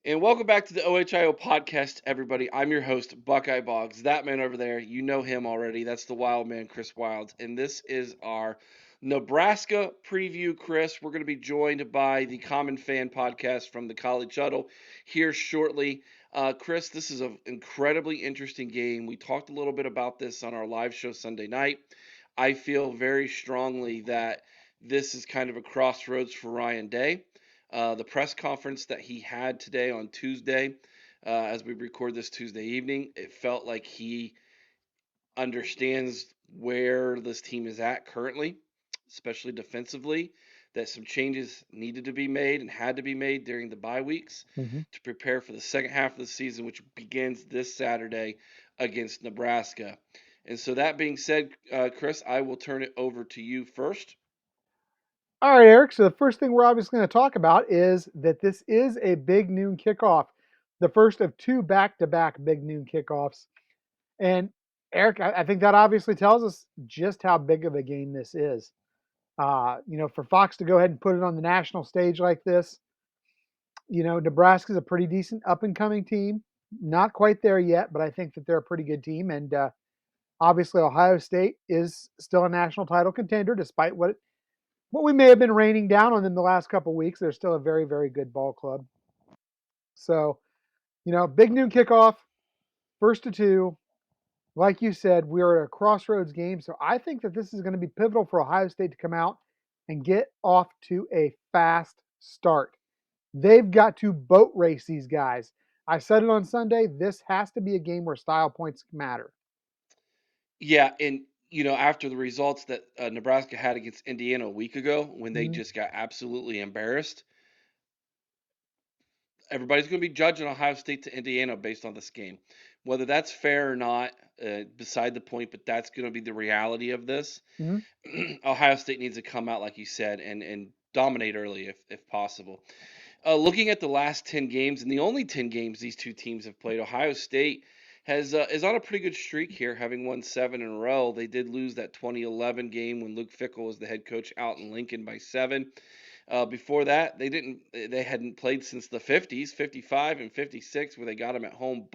And welcome back to the OHIO podcast, everybody. I'm your host, Buckeye Boggs. That man over there, you know him already. That's the wild man, Chris Wilds. And this is our Nebraska preview, Chris. We're going to be joined by the Common Fan podcast from the College Huddle here shortly. Chris, this is an incredibly interesting game. We talked a little bit about this on our live show Sunday night. I feel very strongly that this is kind of a crossroads for Ryan Day. The press conference that he had today on Tuesday, as we record this Tuesday evening, it felt like he understands where this team is at currently, especially defensively, that some changes needed to be made and had to be made during the bye weeks hmm to prepare for the second half of the season, which begins this Saturday against Nebraska. And so, that being said, Chris, I will turn it over to you first. All right, Eric. So the first thing we're obviously going to talk about is that this is a big noon kickoff, the first of two back-to-back big noon kickoffs. And Eric, I think that obviously tells us just how big of a game this is. For Fox to go ahead and put it on the national stage like this, Nebraska's a pretty decent up-and-coming team. Not quite there yet, but I think that they're a pretty good team. And obviously, Ohio State is still a national title contender, despite what we may have been raining down on them the last couple of weeks. They're still a very, very good ball club. So, big noon kickoff, first to two. Like you said, we're at a crossroads game. So I think that this is going to be pivotal for Ohio State to come out and get off to a fast start. They've got to boat race these guys. I said it on Sunday. This has to be a game where style points matter. Yeah, and after the results that Nebraska had against Indiana a week ago, when they Mhm. just got absolutely embarrassed, everybody's going to be judging Ohio State to Indiana based on this game. Whether that's fair or not, beside the point, but that's going to be the reality of this. Mhm. Ohio State needs to come out, like you said, and dominate early if possible. Looking at the last 10 games, and the only 10 games these two teams have played, Ohio State is on a pretty good streak here, having won 7 in a row. They did lose that 2011 game when Luke Fickell was the head coach out in Lincoln by 7. Before that, they hadn't played since the 50s, 55 and 56, where they got them at home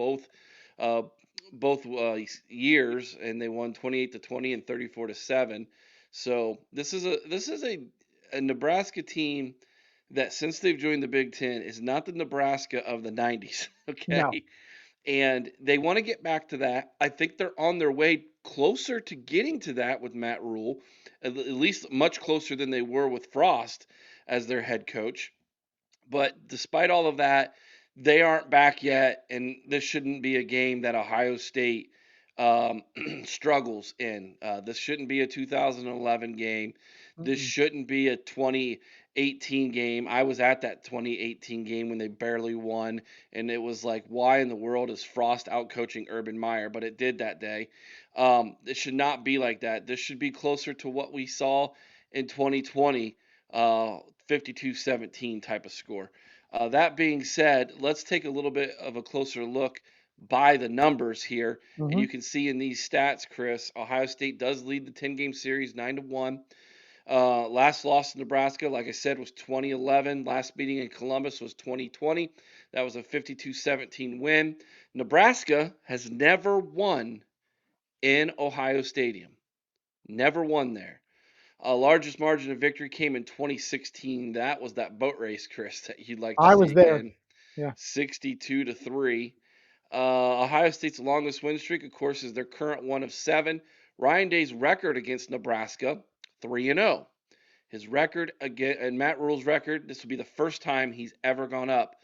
uh, both years, and they won 28-20 and 34-7. So this is a Nebraska team that, since they've joined the Big Ten, is not the Nebraska of the 90s. No. Okay, and they want to get back to that. I think they're on their way closer to getting to that with Matt Rule, at least much closer than they were with Frost as their head coach. But despite all of that, they aren't back yet, and this shouldn't be a game that Ohio State um, struggles in. This shouldn't be a 2011 game. This Mm-mm. shouldn't be a 2018 game. I was at that 2018 game when they barely won, and it was like, why in the world is Frost out coaching Urban Meyer? But it did that day. It should not be like that. This should be closer to what we saw in 2020, 52-17 type of score. That being said, let's take a little bit of a closer look by the numbers here. And you Mhm. can see in these stats, Chris, Ohio State does lead the 10-game series 9-1. Last loss to Nebraska, like I said, was 2011. Last meeting in Columbus was 2020. That was a 52-17 win. Nebraska has never won in Ohio Stadium. Never won there. Largest margin of victory came in 2016. That was that boat race, Chris, that you'd like to I see was there. again. Yeah. 62-3. Ohio State's longest win streak, of course, is their current one of 7. Ryan Day's record against Nebraska, 3-0. His record again, and Matt Rule's record, this will be the first time he's ever gone up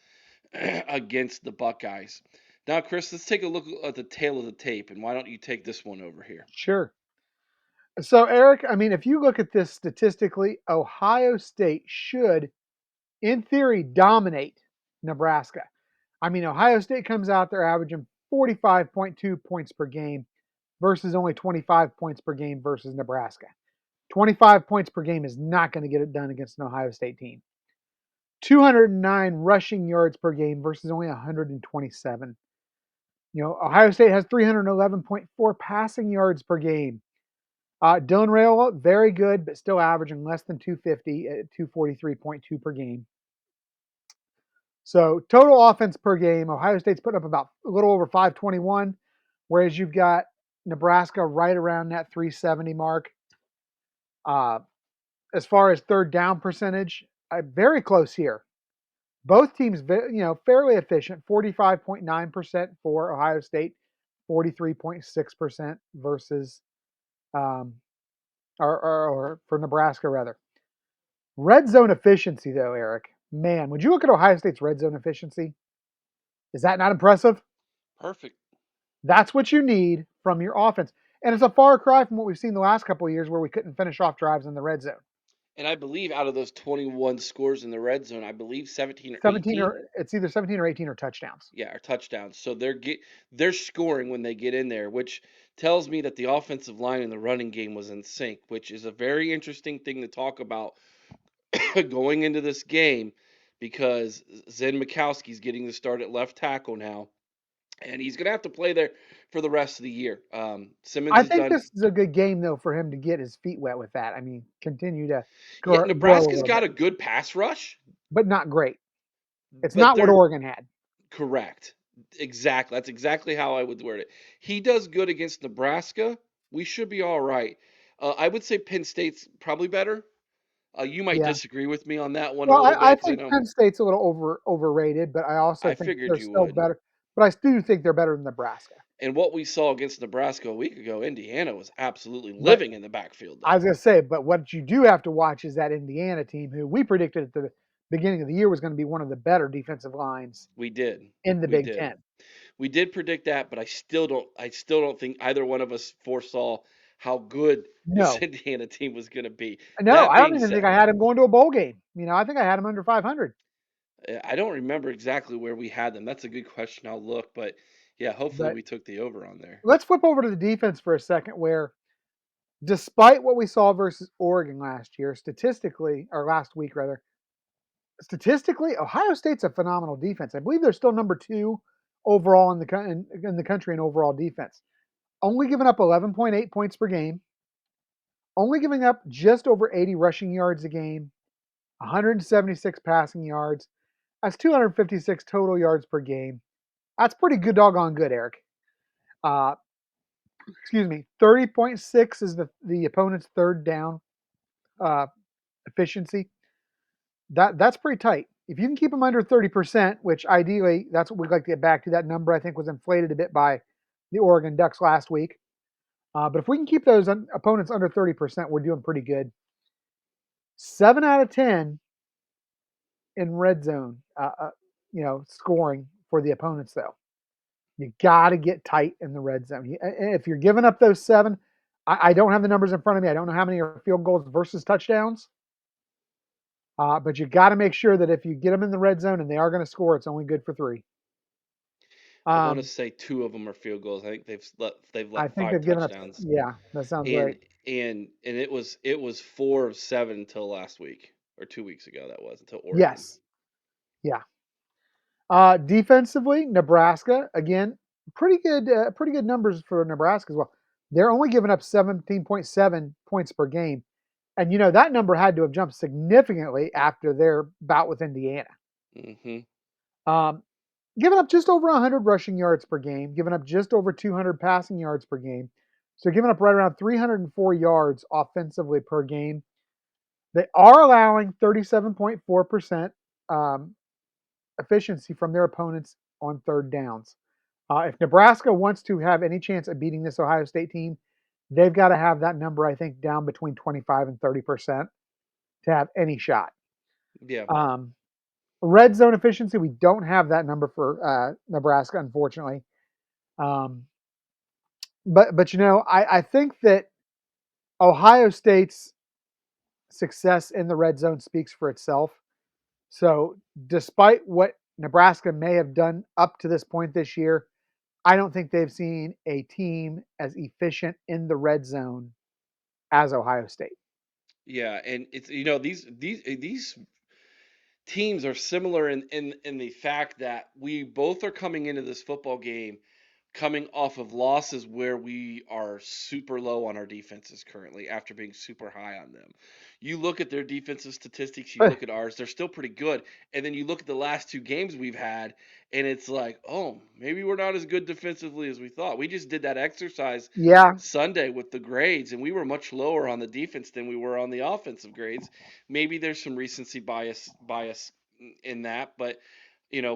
against the Buckeyes. Now, Chris, let's take a look at the tail of the tape, and why don't you take this one over here? Sure. So, Eric, I mean, if you look at this statistically, Ohio State should, in theory, dominate Nebraska. I mean, Ohio State comes out there averaging 45.2 points per game versus only 25 points per game versus Nebraska. 25 points per game is not going to get it done against an Ohio State team. 209 rushing yards per game versus only 127. Ohio State has 311.4 passing yards per game. Dylan Rayola, very good, but still averaging less than 250 at 243.2 per game. So total offense per game, Ohio State's putting up about a little over 521, whereas you've got Nebraska right around that 370 mark. Uh, as far as third down percentage, very close here. Both teams, fairly efficient. 45.9% for Ohio State, 43.6% versus, um, or for Nebraska rather. Red zone efficiency, though, Eric, man, would you look at Ohio State's red zone efficiency? Is that not impressive? Perfect. That's what you need from your offense. And it's a far cry from what we've seen the last couple of years where we couldn't finish off drives in the red zone. And I believe out of those 21 scores in the red zone, I believe 17 or 17 18, or it's either 17 or 18 or touchdowns. yeah, are touchdowns. So they're scoring when they get in there, which tells me that the offensive line and the running game was in sync, which is a very interesting thing to talk about going into this game because Zen Mikowski's getting the start at left tackle now, and he's going to have to play there for the rest of the year. Simmons I has think done. this is a good game though for him to get his feet wet with that. I mean, continue to Yeah, grow a Nebraska's little got bit, a good pass rush, but not great. It's but not what they're Oregon had. correct. Exactly. That's exactly how I would word it. He does good against Nebraska. We should be all right. I would say Penn State's probably better. You might Yeah. disagree with me on that one a Well, little I bit because I think know Penn State's a little overrated, but I also I think figured they're you still would. better. But I do think they're better than Nebraska. And what we saw against Nebraska a week ago, Indiana was absolutely But living in the backfield I there. was going to say, but what you do have to watch is that Indiana team, who we predicted at the beginning of the year was going to be one of the better defensive lines We did. in the We Big did. Ten. We did predict that, but I still don't think either one of us foresaw how good this No, Indiana team was going to be. no, That I don't being even think said, I had him going to a bowl game. I think I had him under 500. I don't remember exactly where we had them. That's a good question. I'll look, but yeah, hopefully But we took the over on there. let's flip over to the defense for a second, where despite what we saw versus Oregon last year, statistically, or last week rather, statistically, Ohio State's a phenomenal defense. I believe they're still number two overall in the country in overall defense. Only giving up 11.8 points per game, only giving up just over 80 rushing yards a game, 176 passing yards. That's 256 total yards per game. That's pretty good, doggone good, Eric. Uh, excuse me. 30.6 is the opponent's third down uh, efficiency. That's pretty tight. If you can keep them under 30%, which ideally that's what we'd like to get back to, that number I think was inflated a bit by the Oregon Ducks last week. But if we can keep those opponents under 30%, we're doing pretty good. 7 out of 10 in red zone, scoring for the opponents though. You got to get tight in the red zone. If you're giving up those seven, I don't have the numbers in front of me. I don't know how many are field goals versus touchdowns. But you got to make sure that if you get them in the red zone and they are going to score, it's only good for three. I want to Um, say two of them are field goals. I think they've I let think five they've given up. touchdowns, Yeah, that sounds and right. it was 4 of 7 until last week or 2 weeks ago. That was until Oregon. Yes. Yeah. Defensively, Nebraska again, pretty good numbers for Nebraska as well. They're only giving up 17.7 points per game, and that number had to have jumped significantly after their bout with Indiana. Hmm. Um, giving up just over 100 rushing yards per game, giving up just over 200 passing yards per game. So giving up right around 304 yards offensively per game. They are allowing 37.4% efficiency from their opponents on third downs. If Nebraska wants to have any chance of beating this Ohio State team, they've got to have that number, I think, down between 25 and 30% to have any shot. Yeah, Um, red zone efficiency, we don't have that number for Nebraska, unfortunately. Um, but I think that Ohio State's success in the red zone speaks for itself. So, despite what Nebraska may have done up to this point this year, I don't think they've seen a team as efficient in the red zone as Ohio State. yeah, and it's these teams are similar in the fact that we both are coming into this football game coming off of losses where we are super low on our defenses currently after being super high on them. You look at their defensive statistics, you look at ours, they're still pretty good. And then you look at the last two games we've had, and it's like, oh, maybe we're not as good defensively as we thought. We just did that exercise Yeah, Sunday with the grades, and we were much lower on the defense than we were on the offensive grades. Maybe there's some recency bias in that, but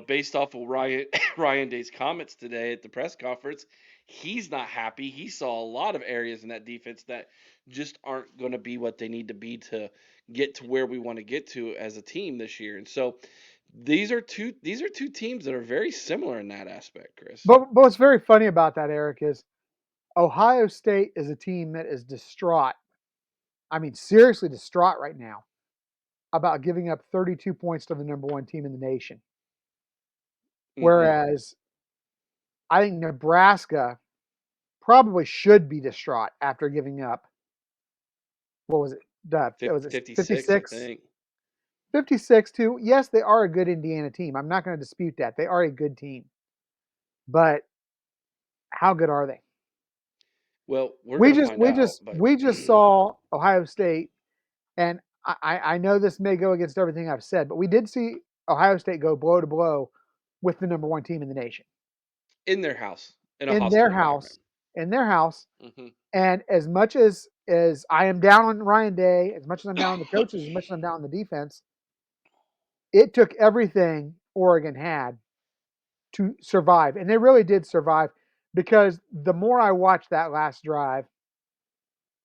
based off of Ryan Day's comments today at the press conference, he's not happy. He saw a lot of areas in that defense that just aren't going to be what they need to be to get to where we want to get to as a team this year. And so these are two teams that are very similar in that aspect, Chris. but what's very funny about that, Eric, is Ohio State is a team that is distraught. I mean, seriously distraught right now about giving up 32 points to the number one team in the nation. Hmm. Whereas I think Nebraska probably should be distraught after giving up, what was it? Was it 56, I 56? think. 56 to, yes, they are a good Indiana team. I'm not going to dispute that. They are a good team. But how good are they? Well, we're We going to just find we out, just but we just saw Ohio State, and I know this may go against everything I've said, but we did see Ohio State go blow to blow with the number one team in the nation in their house, in a in hostile their environment. house, in their house. Hmm. And as much as I am down on Ryan Day, as much as I'm down on the coaches, as much as I'm down on the defense, it took everything Oregon had to survive, and they really did survive. Because the more I watched that last drive,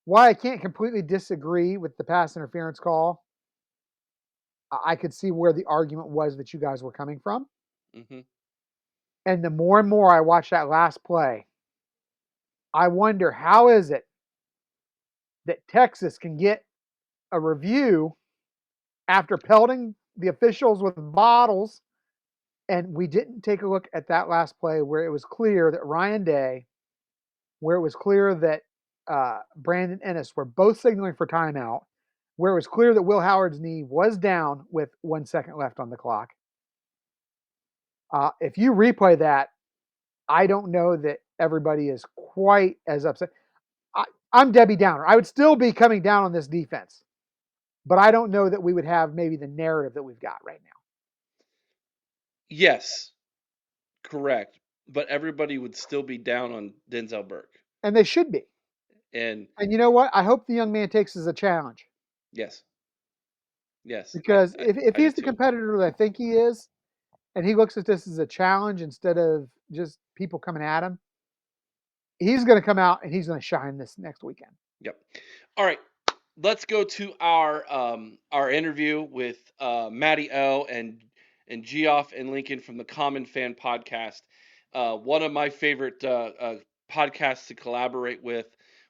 why I can't completely disagree with the pass interference call, I could see where the argument was that you guys were coming from. Hmm. And the more and more I watch that last play, I wonder how is it that Texas can get a review after pelting the officials with bottles, and we didn't take a look at that last play where it was clear that Ryan Day, where it was clear that Brandon Ennis were both signaling for timeout, where it was clear that Will Howard's knee was down with 1 second left on the clock. If you replay that, I don't know that everybody is quite as upset. I'm Debbie Downer. I would still be coming down on this defense, but I don't know that we would have maybe the narrative that we've got right now. Yes, correct. But everybody would still be down on Denzel Burke. And they should be. And And you know what? I hope the young man takes this as a challenge, yes, yes, I, because I, if I do he's the too. competitor that I think he is, and he looks at this as a challenge instead of just people coming at him, he's going to come out and he's going to shine this next weekend. Yep. All right. Let's go to our interview with Matty O and Geoff and Lincoln from the Common Fan Podcast. One of my favorite podcasts to collaborate with.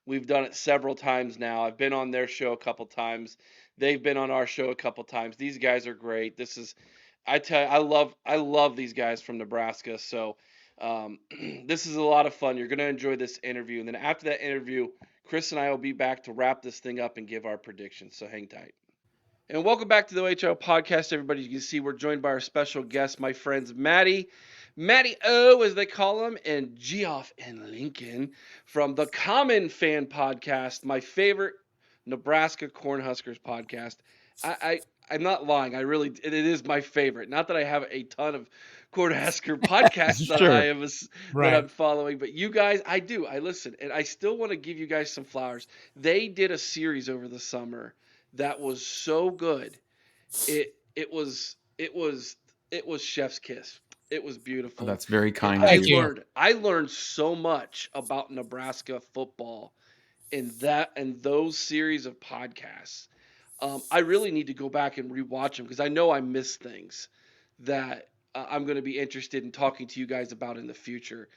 We've done it several times now. I've been on their show a couple times. They've been on our show a couple times. These guys are great. This is, I tell you, I love these guys from Nebraska. So this is a lot of fun. You're gonna enjoy this interview, and then after that interview, Chris and I will be back to wrap this thing up and give our predictions. So hang tight. And welcome back to the OHL podcast, everybody. You can see we're joined by our special guests, my friends Matty O, as they call him, and Geoff and Lincoln from the Common Fan Podcast, my favorite Nebraska Cornhuskers podcast. I'm not lying. It is my favorite. Not that I have a ton of Cornhusker podcasts that Sure. that Right. I'm following, but you guys, I do. I listen, and I still want to give you guys some flowers. They did a series over the summer that was so good. It was chef's kiss. It was Oh, beautiful. that's very And kind of I you. learned I learned so much about Nebraska football in those series of podcasts. I really need to go back and rewatch them because I know I missed things that I'm going to be interested in talking to you guys about in the future.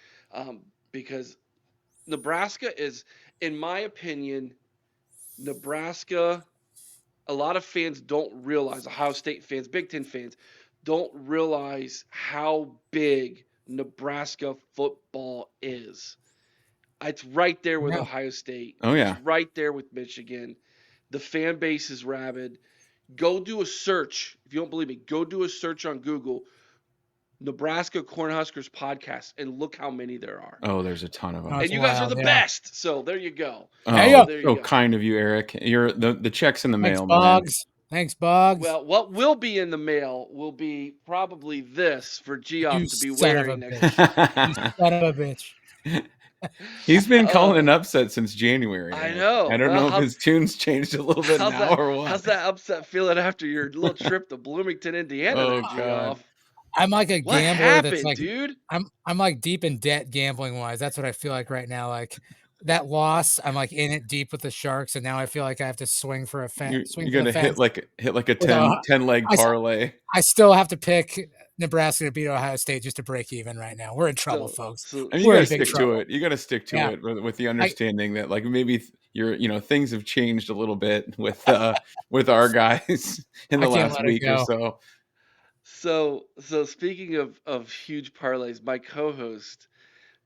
Because Nebraska is, in my opinion, Nebraska, a lot of fans don't realize, Ohio State fans, Big Ten fans, don't realize how big Nebraska football is. It's right there with Yeah. Ohio State. Oh It's yeah. right there with Michigan. The fan base is rabid. Go do a search. If you don't believe me, go do a search on Google. Nebraska Cornhuskers podcast, and look how many there are. Oh, there's a ton of them. Oh, And you guys are wild, the yeah. best. So there you go. Hey, Oh, There you so go. kind of you, Eric. You're the check's in the Thanks, mail, man. Boggs. Thanks, Boggs. Well, what will be in the mail will be probably this for Geoff You to be son of a wearing next bitch. You son of a bitch. He's been calling an upset since January. I Eric. know. I don't Well, know if his tune's changed a little bit now or what. How's that upset feeling after your little trip to Bloomington, Indiana, Oh, there, God. Geoff? I'm like a What gambler happened, that's like dude? I'm like deep in debt gambling wise. That's what I feel like right now. Like that loss, I'm like in it deep with the Sharks, and now I feel like I have to swing for a You swing for got the to fence. hit like a With a- 10 leg I s- parlay. I still have to pick Nebraska to beat Ohio State just to break even right now. We're in trouble, folks. So, I mean, you We're got in to big stick to trouble. it. You got to stick to Yeah. it with the understanding that like maybe things have changed a little bit with our guys in the I can't last let it week or go. so speaking of huge parlays, my co-host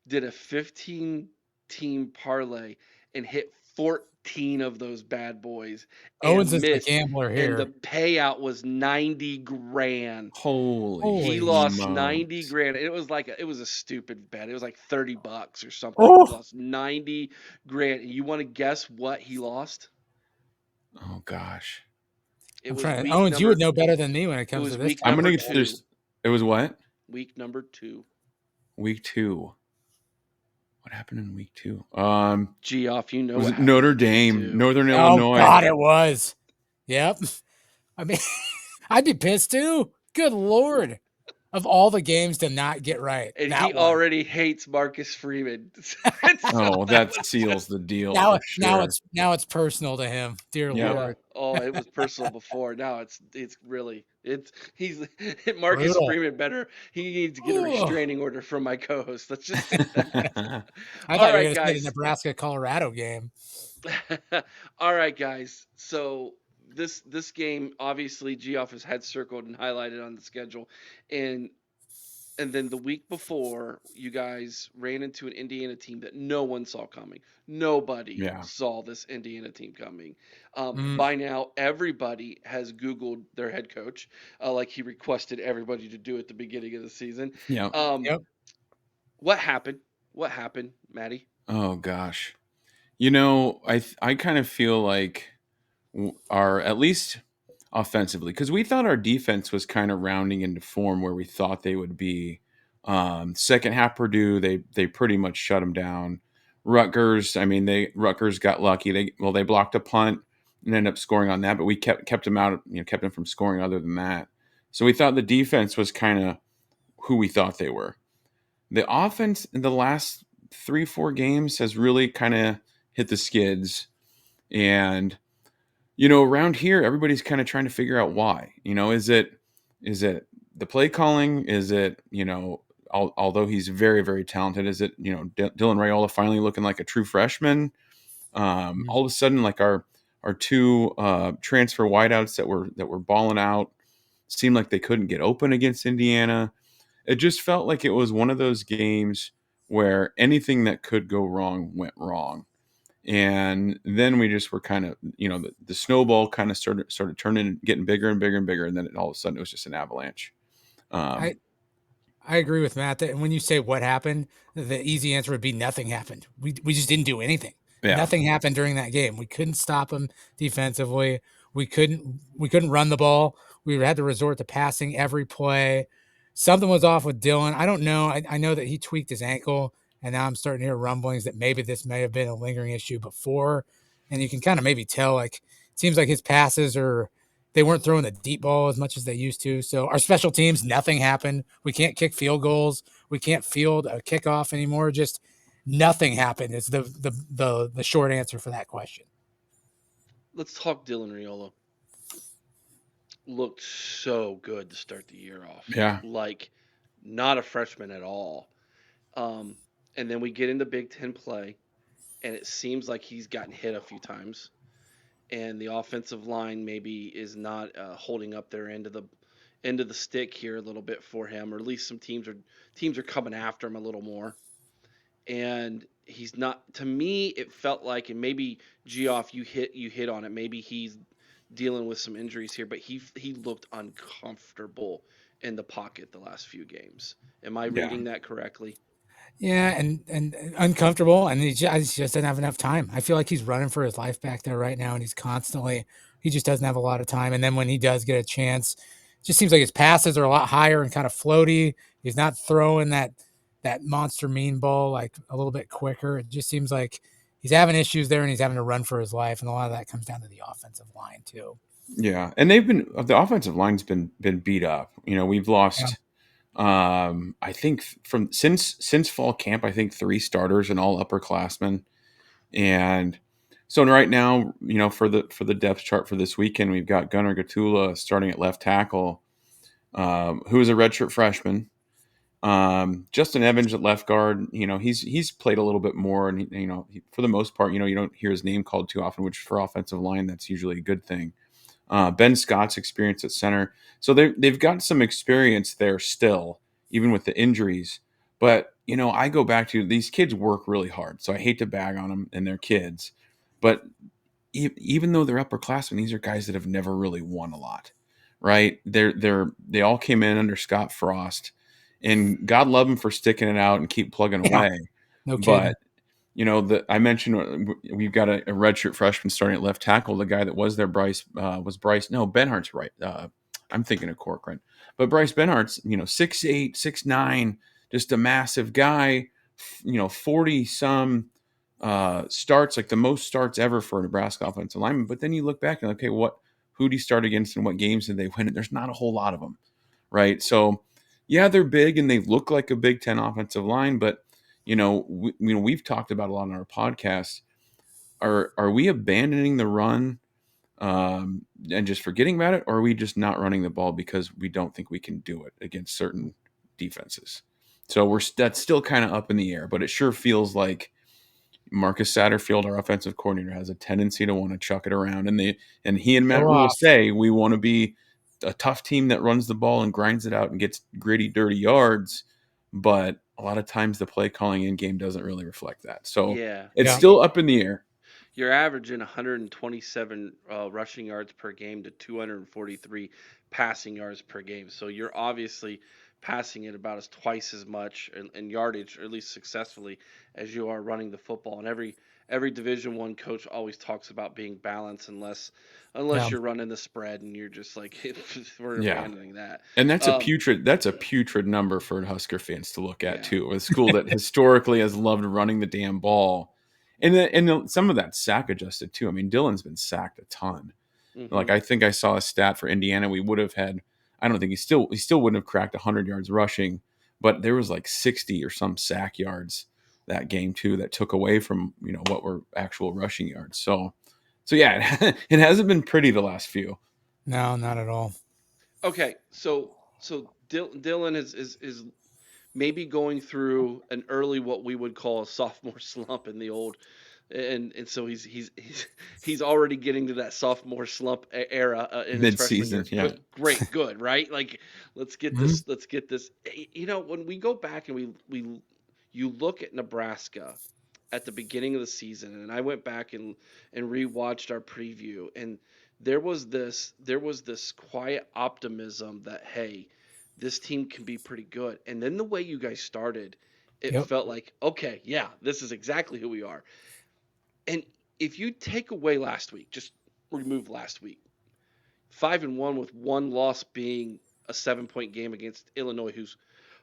did a 15-team parlay and hit 14 of those bad boys Owens and is the missed. gambler And the here. payout was 90 grand. Holy He Holy lost smokes. 90 grand. It was a stupid bet. It was like $30 or something. Oh. He lost 90 grand. And you want to guess what he lost? Oh gosh. It I'm was trying. week Owens, number you would know better than me when it it comes was to this. week I'm number gonna get 2. there's it was what? Week number 2. Week 2. What happened in week 2? Geoff, you know Was what it happened Notre in week Dame, 2. Northern Oh Illinois? God, it was. Yep. I mean, I'd be pissed too. Good Lord. Of all the games to not get right, And that he one. already hates Marcus Freeman. And so Oh, that seals the deal Now, for sure. now it's personal to him. Dear Yep. Lord. Oh, it was personal before. Now it's really he's Marcus Brutal. Freeman better. He needs to get a Ugh. restraining order from my co-host. Let's just say that. I All thought you were right, going to say the guys. Nebraska-Colorado game. All right, guys. So this game, obviously, Geoff has had circled and highlighted on the schedule, and then the week before, you guys ran into an Indiana team that no one saw coming. Nobody Yeah. saw this Indiana team coming. Mm. By now, everybody has Googled their head coach, like he requested everybody to do at the beginning of the season. Yeah. Yep. What happened? What happened, Matty? Oh gosh. You know, I kind of feel like our at least offensively, because we thought our defense was kind of rounding into form where we thought they would be. Second half Purdue, they pretty much shut them down. Rutgers, I mean, Rutgers got lucky. They blocked a punt and ended up scoring on that, but we kept them out, kept them from scoring other than that. So we thought the defense was kind of who we thought they were. The offense in the last 3-4 games has really kind of hit the skids. And around here, everybody's kind of trying to figure out why. Is it the play calling? Is it, although he's very, very talented, is it, Dylan Raiola finally looking like a true freshman? All of a sudden, like our two transfer wideouts that were balling out seemed like they couldn't get open against Indiana. It just felt like it was one of those games where anything that could go wrong went wrong. And then we just were kind of, the snowball kind of started turning, getting bigger and bigger and bigger. And then all of a sudden it was just an avalanche. I agree with Matt that when you say what happened, the easy answer would be nothing happened. We just didn't do anything. Yeah. Nothing happened during that game. We couldn't stop them defensively. We couldn't run the ball. We had to resort to passing every play. Something was off with Dylan. I don't know. I know that he tweaked his ankle, and now I'm starting to hear rumblings that maybe this may have been a lingering issue before. And you can kind of maybe tell, like, it seems like his passes they weren't throwing the deep ball as much as they used to. So our special teams, nothing happened. We can't kick field goals. We can't field a kickoff anymore. Just nothing happened is the short answer for that question. Let's talk Dylan Raiola. Looked so good to start the year off. Yeah. Like, not a freshman at all. And then we get into Big Ten play, and it seems like he's gotten hit a few times. And the offensive line maybe is not holding up their end of the stick here a little bit for him, or at least some teams are coming after him a little more. And he's not. To me, it felt like, and maybe Geoff, you hit on it. Maybe he's dealing with some injuries here, but he looked uncomfortable in the pocket the last few games. Am I Yeah. reading that correctly? Yeah, and uncomfortable, and he just doesn't have enough time. I feel like he's running for his life back there right now, and he just doesn't have a lot of time. And then when he does get a chance, it just seems like his passes are a lot higher and kind of floaty. He's not throwing that monster mean ball like a little bit quicker. It just seems like he's having issues there, and he's having to run for his life, and a lot of that comes down to the offensive line too. Yeah. And the offensive line's been beat up. We've Yeah, lost I think from since fall camp, I think 3 starters and all upperclassmen. And so right now, for the depth chart for this weekend, we've got Gunnar Gatula starting at left tackle, who is a redshirt freshman. Justin Evans at left guard, he's played a little bit more, and for the most part, you don't hear his name called too often, which for offensive line, that's usually a good thing. Ben Scott's experience at center, so they've got some experience there still, even with the injuries. But I go back to these kids work really hard, so I hate to bag on them and their kids, but even though they're upperclassmen, these are guys that have never really won a lot, right? They all came in under Scott Frost, and God love them for sticking it out and keep plugging yeah, away. no But kidding. I mentioned we've got a redshirt freshman starting at left tackle. The guy that was there, Bryce. No, Benhart's right. I'm thinking of Corcoran, but Bryce Benhart's 6'8", 6'9", just a massive guy. 40 some starts, like the most starts ever for a Nebraska offensive lineman. But then you look back and okay, who did he start against and what games did they win? And there's not a whole lot of them, right? So yeah, they're big and they look like a Big Ten offensive line, but we've talked about a lot on our podcast. Are we abandoning the run and just forgetting about it, or are we just not running the ball because we don't think we can do it against certain defenses? So that's still kind of up in the air, but it sure feels like Marcus Satterfield, our offensive coordinator, has a tendency to want to chuck it around, and he and Matt Show Rule off. say we want to be a tough team that runs the ball and grinds it out and gets gritty, dirty yards. But a lot of times the play calling in game doesn't really reflect that. So Yeah, it's Yeah. still up in the air. you're averaging 127 rushing yards per game to 243 passing yards per game. So you're obviously passing it about as twice as much in yardage, or at least successfully, as you are running the football. And every Division One coach always talks about being balanced, unless Yeah. you're running the spread and you're just like we're Yeah. abandoning that. And that's a Um, putrid number for Husker fans to look at yeah. too. A school that historically has loved running the damn ball, and some of that sack adjusted too. I mean, Dylan's been sacked a ton. Hmm. Like I think I saw a stat for Indiana. We would have had. I don't think he still wouldn't have cracked 100 yards rushing, but there was like 60 or some sack yards that game too that took away from what were actual rushing yards. So yeah, it hasn't been pretty the last few. No, not at all. Okay, so Dylan is maybe going through an early what we would call a sophomore slump in the old, and so he's already getting to that sophomore slump era in his freshman Mid-season, year. yeah. Good, great, good, right? Like let's get Mhm. this let's get this. When we go back and we you look at Nebraska at the beginning of the season, and I went back and rewatched our preview, and there was this quiet optimism that hey, this team can be pretty good. And then the way you guys started, it Yep. felt like okay, yeah, this is exactly who we are. And if you take away last week, just remove last week, 5-1 with one loss being a 7-point game against Illinois, who's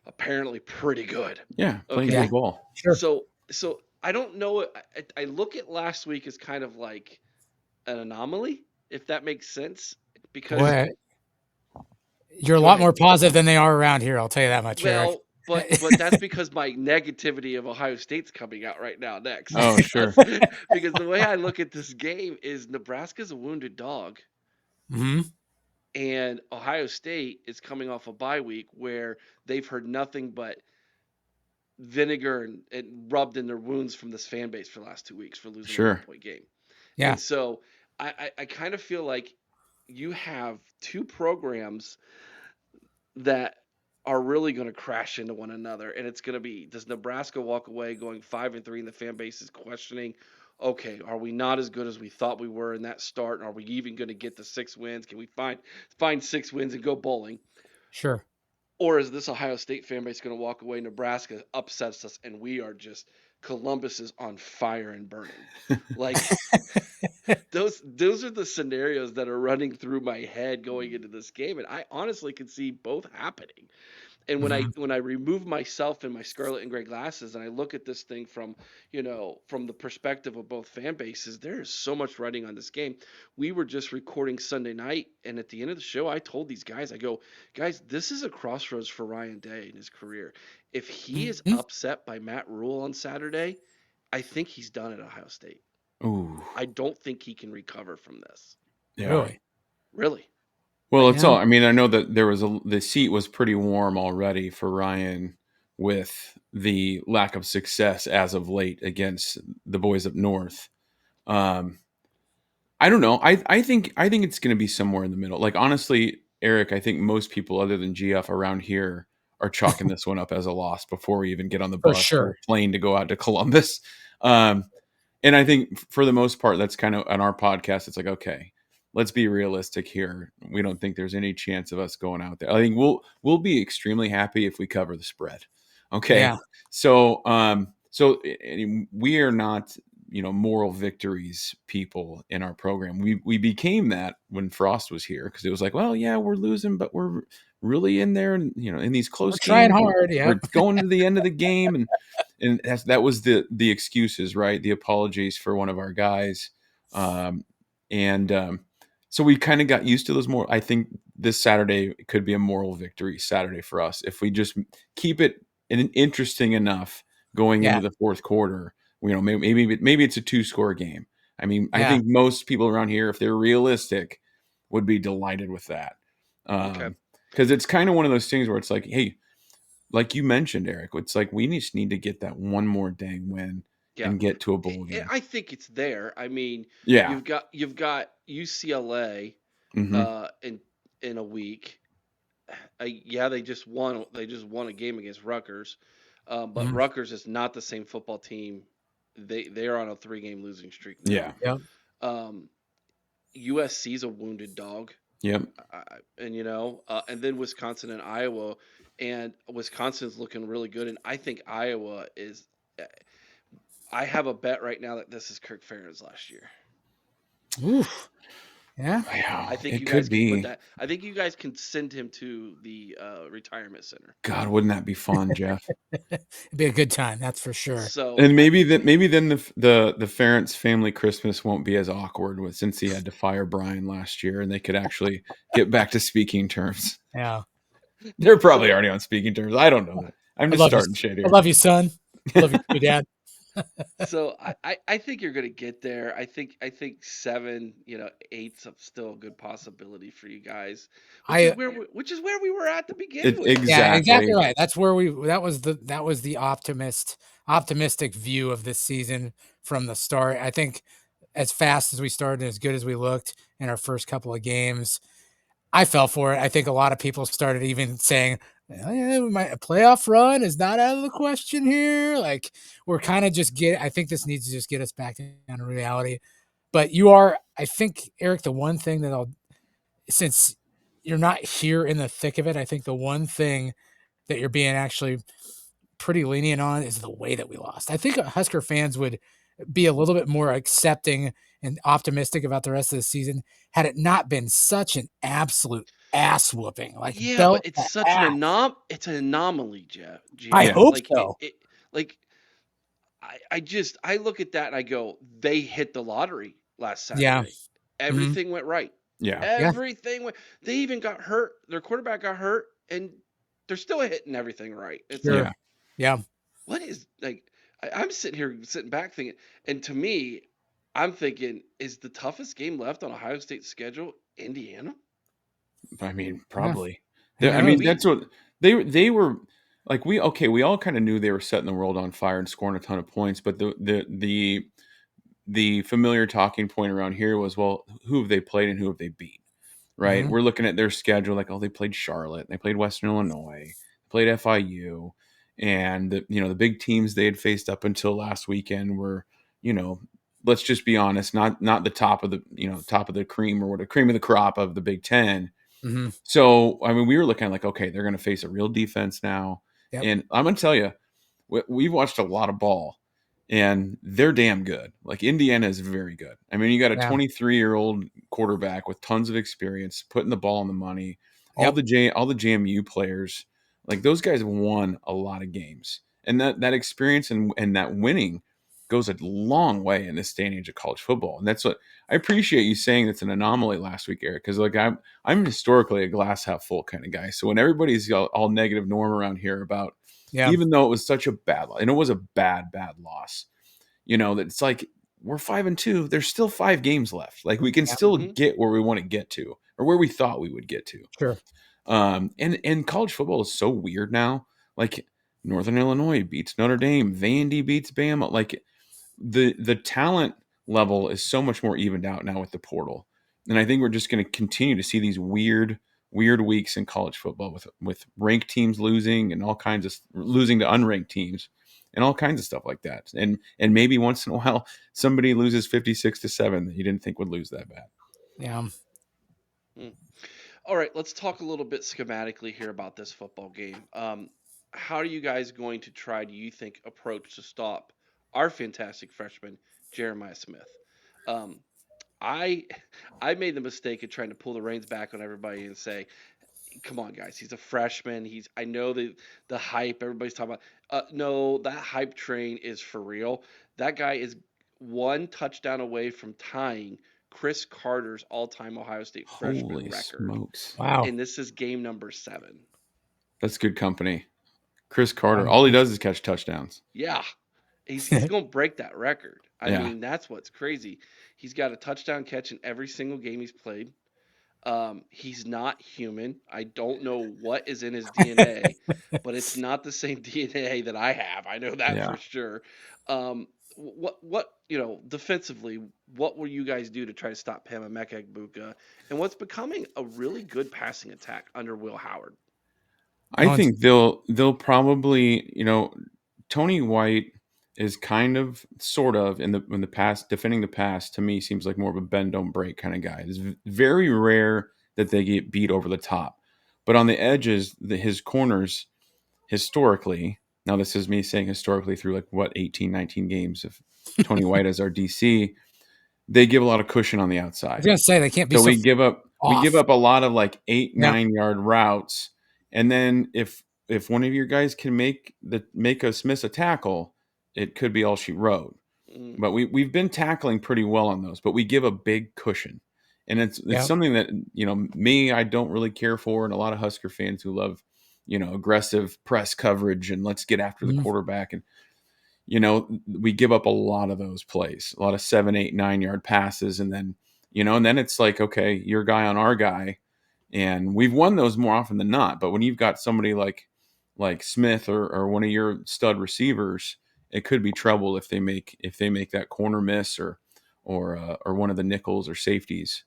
apparently pretty good. Yeah, playing Yeah. good Okay, ball. Sure. so I don't know. I look at last week as kind of like an anomaly, if that makes sense, because Boy, you're a go lot ahead. more positive than they are around here. I'll tell you that much, Eric. Well, but that's because my negativity of Ohio State's coming out right now next. Oh, Because sure. because the way I look at this game is Nebraska's a wounded dog, Hmm. and Ohio State is coming off a bye week where they've heard nothing but vinegar and rubbed in their wounds from this fan base for the last 2 weeks for losing a one Sure. point game. Yeah. And so I kind of feel like you have two programs that are really going to crash into one another. And it's going to be, does Nebraska walk away going 5-3 and the fan base is questioning, okay, are we not as good as we thought we were in that start? And are we even going to get the 6 wins? Can we find 6 wins and go bowling? Sure. Or is this Ohio State fan base going to walk away? Nebraska upsets us, and we are just Columbus is on fire and burning. Like those are the scenarios that are running through my head going into this game, and I honestly could see both happening. And when Mhm. I remove myself and my scarlet and gray glasses and I look at this thing from from the perspective of both fan bases, there is so much writing on this game. We were just recording Sunday night, and at the end of the show, I told these guys, I go, guys, this is a crossroads for Ryan Day in his career. If he is Mhm. upset by Matt Rule on Saturday, I think he's done at Ohio State. Ooh, I don't think he can recover from this. yeah. Really? Really. Well, it's all. Yeah. I mean, I know that the seat was pretty warm already for Ryan with the lack of success as of late against the boys up north. Um, I don't know. I think it's going to be somewhere in the middle. Like honestly, Eric, I think most people other than GF around here are chalking this one up as a loss before we even get on the For bus or sure. plane to go out to Columbus. Um, and I think for the most part, that's kind of on our podcast. It's like, okay, let's be realistic here. We don't think there's any chance of us going out there. I think we'll be extremely happy if we cover the spread. Okay, Yeah. so we are not moral victories people in our program. We became that when Frost was here because it was like, well, yeah, we're losing, but we're really in there, and in these We're close trying games, hard. we're Yep. going to the end of the game, and that was the excuses, right? The apologies for one of our guys, and so we kind of got used to those more. I think this Saturday could be a moral victory Saturday for us if we just keep it interesting enough going Yeah. into the fourth quarter. Maybe it's a 2-score game. I mean, I Yeah. think most people around here, if they're realistic, would be delighted with that. Okay. Because it's kind of one of those things where it's like, hey, like you mentioned, Eric, it's like we just need to get that one more dang win Yeah. and get to a bowl game. I think it's there. I mean, Yeah. you've got UCLA Hmm. in a week. Yeah, they just won a game against Rutgers, but Mhm. Rutgers is not the same football team. They are on a 3-game losing streak Yeah. now. Yep. USC's a wounded dog, Yep. and then Wisconsin and Iowa, and Wisconsin's looking really good, and I think Iowa is. I have a bet right now that this is Kirk Ferentz last year. Oof. Yeah. Yeah. I think It you could guys can put be. that. I think you guys can send him to the retirement center. God, wouldn't that be fun, Jeff? It'd be a good time, that's for sure. So And maybe then the Ferentz family Christmas won't be as awkward since he had to fire Brian last year, and they could actually get back to speaking terms. Yeah. They're probably So- already on speaking terms. I don't know that. I'm I just love you. starting shit I here. love you, son. I love you too, Dad. so I think you're gonna get there. I think 7, 8's still a good possibility for you guys, which is where we were at to begin with. Yeah, Exactly. exactly right. That's where that was the optimistic view of this season from the start. I think as fast as we started, as good as we looked in our first couple of games, I fell for it. I think a lot of people started even saying, "Oh, yeah, a playoff run is not out of the question here." Like we're kind of I think this needs to just get us back down to reality. But I think, Eric, the one thing since you're not here in the thick of it, I think the one thing that you're being actually pretty lenient on is the way that we lost. I think Husker fans would be a little bit more accepting and optimistic about the rest of the season had it not been such an absolute ass whooping. Like Yeah, but belt it's to such ass. it's an anomaly, Jeff. I Yeah. hope Like so. I look at that and I go, they hit the lottery last Saturday. Yeah. Everything went right. Yeah. Everything went. They even got hurt. Their quarterback got hurt, and they're still hitting everything right. It's Sure. like, Yeah. what is like? I'm sitting back thinking, and to me, I'm thinking, is the toughest game left on Ohio State's schedule Indiana? I mean, probably. Who I mean, knows? that's what they were like. We all kind of knew they were setting the world on fire and scoring a ton of points, but the familiar talking point around here was, well, who have they played and who have they beat? Right? Mhm. We're looking at their schedule like, oh, they played Charlotte, they played Western Illinois, played FIU, and the big teams they had faced up until last weekend were, let's just be honest, not the top of the top of the cream or what a cream of the crop of the Big Ten. Mm-hmm. So, I mean, we were looking like, okay, they're going to face a real defense now. Yep. And I'm going to tell you, we've watched a lot of ball, and they're damn good. Like Indiana is very good. I mean, you got a Yeah. 23-year-old quarterback with tons of experience, putting the ball on the money. Yep. All the JMU players, like those guys have won a lot of games, and that experience and that winning goes a long way in this day and age of college football. And that's what I appreciate you saying. It's an anomaly last week, Eric, because like I'm historically a glass half full kind of guy. So when everybody's all negative norm around here about, Yeah. even though it was such a bad loss, and it was a bad loss, that it's like we're 5-2. There's still 5 games left. Like we can Yeah. still Mhm. get where we want to get to, or where we thought we would get to. Sure. And college football is so weird now. Like Northern Illinois beats Notre Dame, Vandy beats Bama. Like the talent level is so much more evened out now with the portal. And I think we're just going to continue to see these weird weeks in college football with ranked teams losing and all kinds of losing to unranked teams and all kinds of stuff like that. And maybe once in a while somebody loses 56-7 that you didn't think would lose that bad. Yeah. Mm. All right, let's talk a little bit schematically here about this football game. How are you guys going to try, do you think, approach to stop our fantastic freshman, Jeremiah Smith? Um, I I made the mistake of trying to pull the reins back on everybody and say, come on, guys, he's a freshman. I know the hype everybody's talking about. No, that hype train is for real. That guy is one touchdown away from tying Chris Carter's all-time Ohio State freshman Holy record, smokes. Wow. and this is game number 7. That's good company. Chris Carter, all he Um, does is catch touchdowns. Yeah, he's going to break that record. I Yeah. mean, that's what's crazy. He's got a touchdown catch in every single game he's played. He's not human. I don't know what is in his DNA, but it's not the same DNA that I have. I know that Yeah. for sure. What defensively, what will you guys do to try to stop Pama Mekagbuka and what's becoming a really good passing attack under Will Howard? I think they'll probably, Tony White is kind of sort of in the past defending the pass. To me seems like more of a bend don't break kind of guy. It's very rare that they get beat over the top, but on the edges, his corners historically. Now this is me saying historically through like what 18, 19 games of Tony White as our DC. They give a lot of cushion on the I was outside. gonna say they can't be So so we give off. up a lot of like 8, Yep. 9 yard routes, and then if one of your guys can make us miss a tackle, it could be all she wrote. Mm, But we've been tackling pretty well on those, but we give a big cushion, and it's Yep. something that me I don't really care for, and a lot of Husker fans who love aggressive press coverage and let's get after the Mhm. quarterback, and we give up a lot of those plays, a lot of 7, 8, 9 yard passes, and then it's like, okay, your guy on our guy, and we've won those more often than not. But when you've got somebody like Smith or one of your stud receivers, it could be trouble if they make that corner miss or one of the nickels or safeties.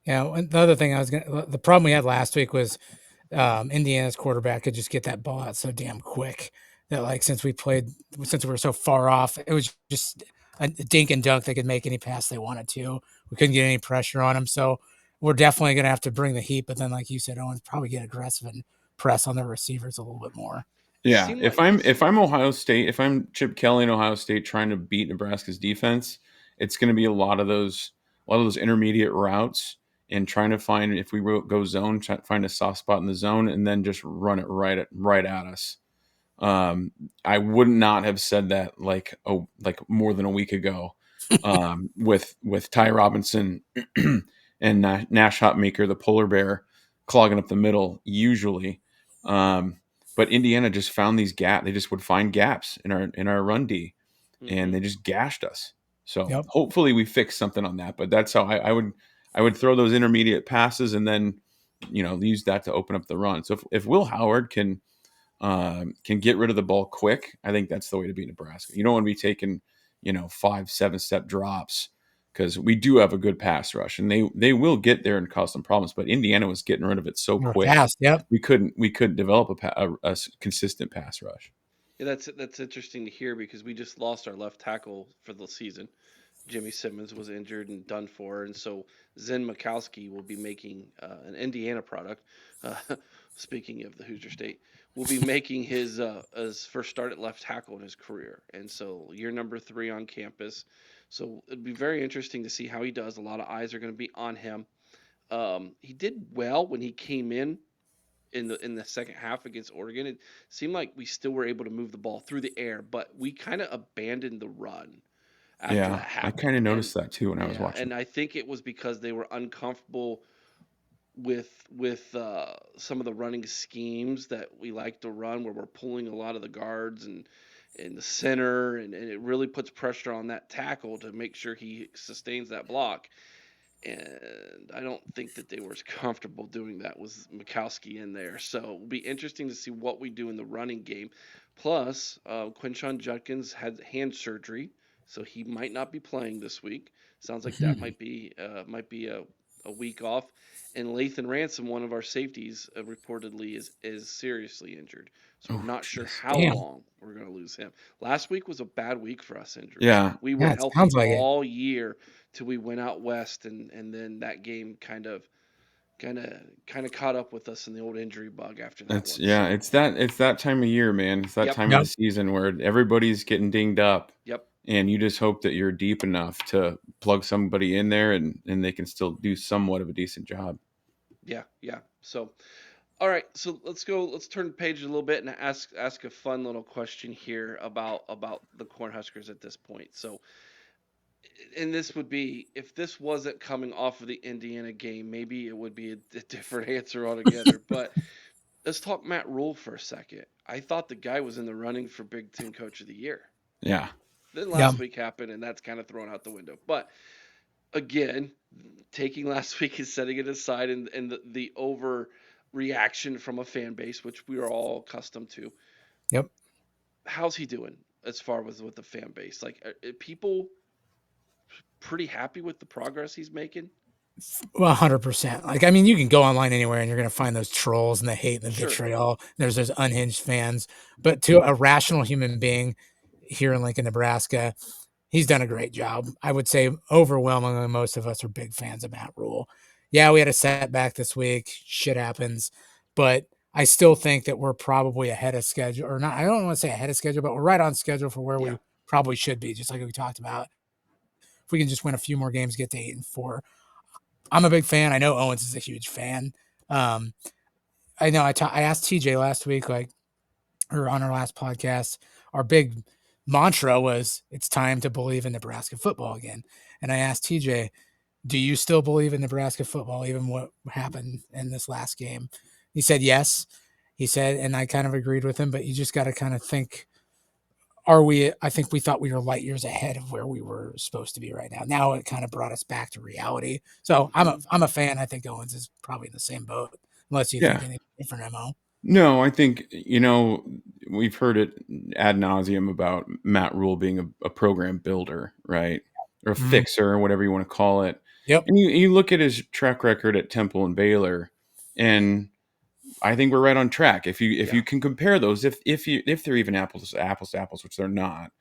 Yeah. And the other thing the problem we had last week was Indiana's quarterback could just get that ball out so damn quick that like since we were so far off, it was just a dink and dunk. They could make any pass they wanted to. We couldn't get any pressure on them, so we're definitely gonna have to bring the heat. But then, like you said, Owen, probably get aggressive and press on their receivers a little bit more. it Yeah, seemed if like I'm Ohio State, if I'm Chip Kelly in Ohio State trying to beat Nebraska's defense, it's going to be a lot of those intermediate routes and trying to find, if we go zone, try to find a soft spot in the zone and then just run it right at us. I would not have said that like more than a week ago, with Ty Robinson and Nash Hotmaker, the polar bear, clogging up the middle usually. But Indiana just found these gaps. They just would find gaps in our run D, and mhm. they just gashed us. So Yep. hopefully we fix something on that. But that's how I would throw those intermediate passes and then use that to open up the run. So if Will Howard can get rid of the ball quick, I think that's the way to beat Nebraska. You don't want to be taking 5, 7 step drops, because we do have a good pass rush, and they will get there and cause some problems. But Indiana was getting rid of it so We're quick, fast. Yep. we couldn't develop a consistent pass rush. Yeah, that's interesting to hear because we just lost our left tackle for the season. Jimmy Simmons was injured and done for, and so Zen Mikowski will be making an Indiana product. Uh, speaking of the Hoosier State, will be making his first start at left tackle in his career, and so year number 3 on campus. So it'd be very interesting to see how he does. A lot of eyes are going to be on him. He did well when he came in the second half against Oregon. It seemed like we still were able to move the ball through the air, but we kind of abandoned the run after that Yeah, I kind happened. of And noticed that too when I was yeah, watching. and I think it was because they were uncomfortable with some of the running schemes that we like to run, where we're pulling a lot of the guards and in the center, and it really puts pressure on that tackle to make sure he sustains that block. And I don't think that they were as comfortable doing that with Mikowski in there. So it'll be interesting to see what we do in the running game. Plus, Quinshon Judkins had hand surgery, so he might not be playing this week. Sounds like that might be a week off. And Lathan Ransom, one of our safeties, reportedly is seriously injured. So we're Oh, not sure jeez. how Damn. long we're going to lose him. Last week was a bad week for us injuries. Yeah, We were Yeah, it healthy sounds like it. all year till we went out west, and then that game kind of caught up with us in the old injury bug after that it's one. yeah, So it's that time of year, man. It's that yep, time of the Yep. season where everybody's getting dinged up, yep, and you just hope that you're deep enough to plug somebody in there, and they can still do somewhat of a decent job. yeah. So all right, so let's go. Let's turn the page a little bit and ask a fun little question here about the Cornhuskers at this point. So, and this would be, if this wasn't coming off of the Indiana game, maybe it would be a different answer altogether. But let's talk Matt Rule for a second. I thought the guy was in the running for Big Ten Coach of the Year. Yeah, Then Yep. last week happened, and that's kind of thrown out the window. But again, taking last week and setting it aside, and the overreaction from a fan base, which we are all accustomed to, Yep. how's he doing as far as with the fan base? Like, are people pretty happy with the progress he's making? Well, 100%. Like, I mean, you can go online anywhere and you're going to find those trolls and the hate and the Sure. vitriol. There's those unhinged fans. But to a rational human being here in Lincoln, Nebraska, he's done a great job. I would say overwhelmingly most of us are big fans of Matt Rule. Yeah, we had a setback this week. Shit happens. But I still think that we're probably ahead of schedule, or not. I don't want to say ahead of schedule, but we're right on schedule for where Yeah. we probably should be, just like we talked about. If we can just win a few more games, get to 8-4. I'm a big fan. I know Owens is a huge fan. Um, I know I asked TJ last week, like, or on our last podcast, our big mantra was it's time to believe in Nebraska football again. And I asked TJ, do you still believe in Nebraska football, even what happened in this last game? He said yes. He said, and I kind of agreed with him, but you just got to kind of think, I think we thought we were light years ahead of where we were supposed to be right now. Now it kind of brought us back to reality. So Hmm. I'm a fan. I think Owens is probably in the same boat, unless you think yeah. any different, Mo. No, I think we've heard it ad nauseum about Matt Rule being a program builder, right, or a Mhm. fixer, or whatever you want to call it. Yep. And you look at his track record at Temple and Baylor, and I think we're right on track. If Yeah. you can compare those, if they're even apples to apples, which they're not,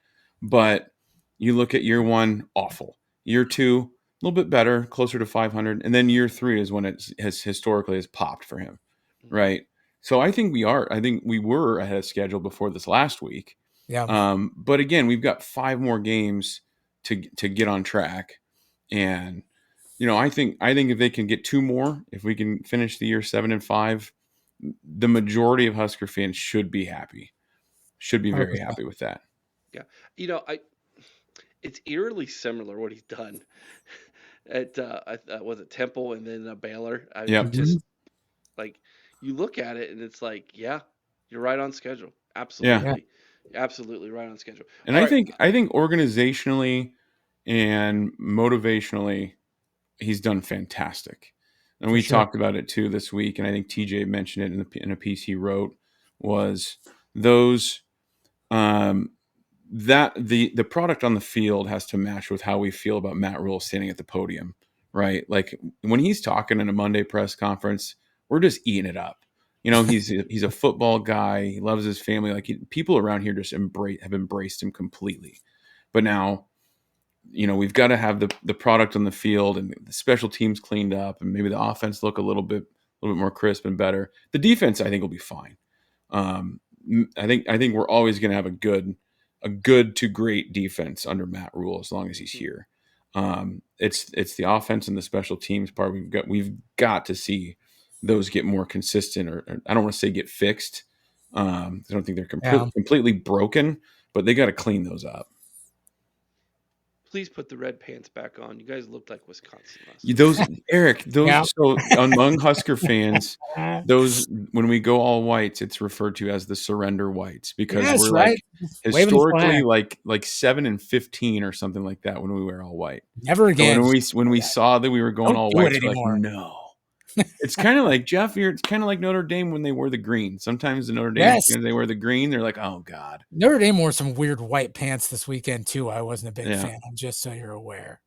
but you look at year one, awful. Year two, a little bit better, closer to 500, and then year three is when it has historically has popped for him, Hmm. right? So I think we are. I think we were ahead of schedule before this last week. Yeah. But again, we've got 5 more games to get on track, and I think if they can get 2 more, if we can finish the year 7-5, the majority of Husker fans should be happy. Should be very 100%. happy with that. Yeah. I it's eerily similar what he's done at was it Temple and then Baylor. I Yep. mean, just Mhm. like you look at it and it's like, yeah, you're right on schedule. Yeah. Yeah, Absolutely right on schedule. And All I right. think I think organizationally and motivationally, he's done fantastic. And for we sure. talked about it too this week, and I think TJ mentioned it in a piece he wrote, was those um, that the product on the field has to match with how we feel about Matt Rule standing at the podium, right? Like when he's talking in a Monday press conference, we're just eating it up. He's a football guy. He loves his family. Like people around here just have embraced him completely. But now we've got to have the product on the field and the special teams cleaned up, and maybe the offense look a little bit more crisp and better. The defense, I think, will be fine. I think we're always going to have a good to great defense under Matt Rule as long as he's here. It's the offense and the special teams part. We've got to see those get more consistent, or I don't want to say get fixed. I don't think they're completely broken, but they got to clean those up. Please put the red pants back on. You guys looked like Wisconsin last Eric, so among Husker fans, those when we go all whites, it's referred to as the surrender whites because we're like historically like 7-15 or something like that when we wear all white. Never again. So when we saw that we were going all white, like, no. It's kind of like Geoff. It's kind of like Notre Dame when they wore the green. Sometimes the Notre Dame fans, they wear the green. They're like, oh god. Notre Dame wore some weird white pants this weekend too. I wasn't a big fan. Just so you're aware.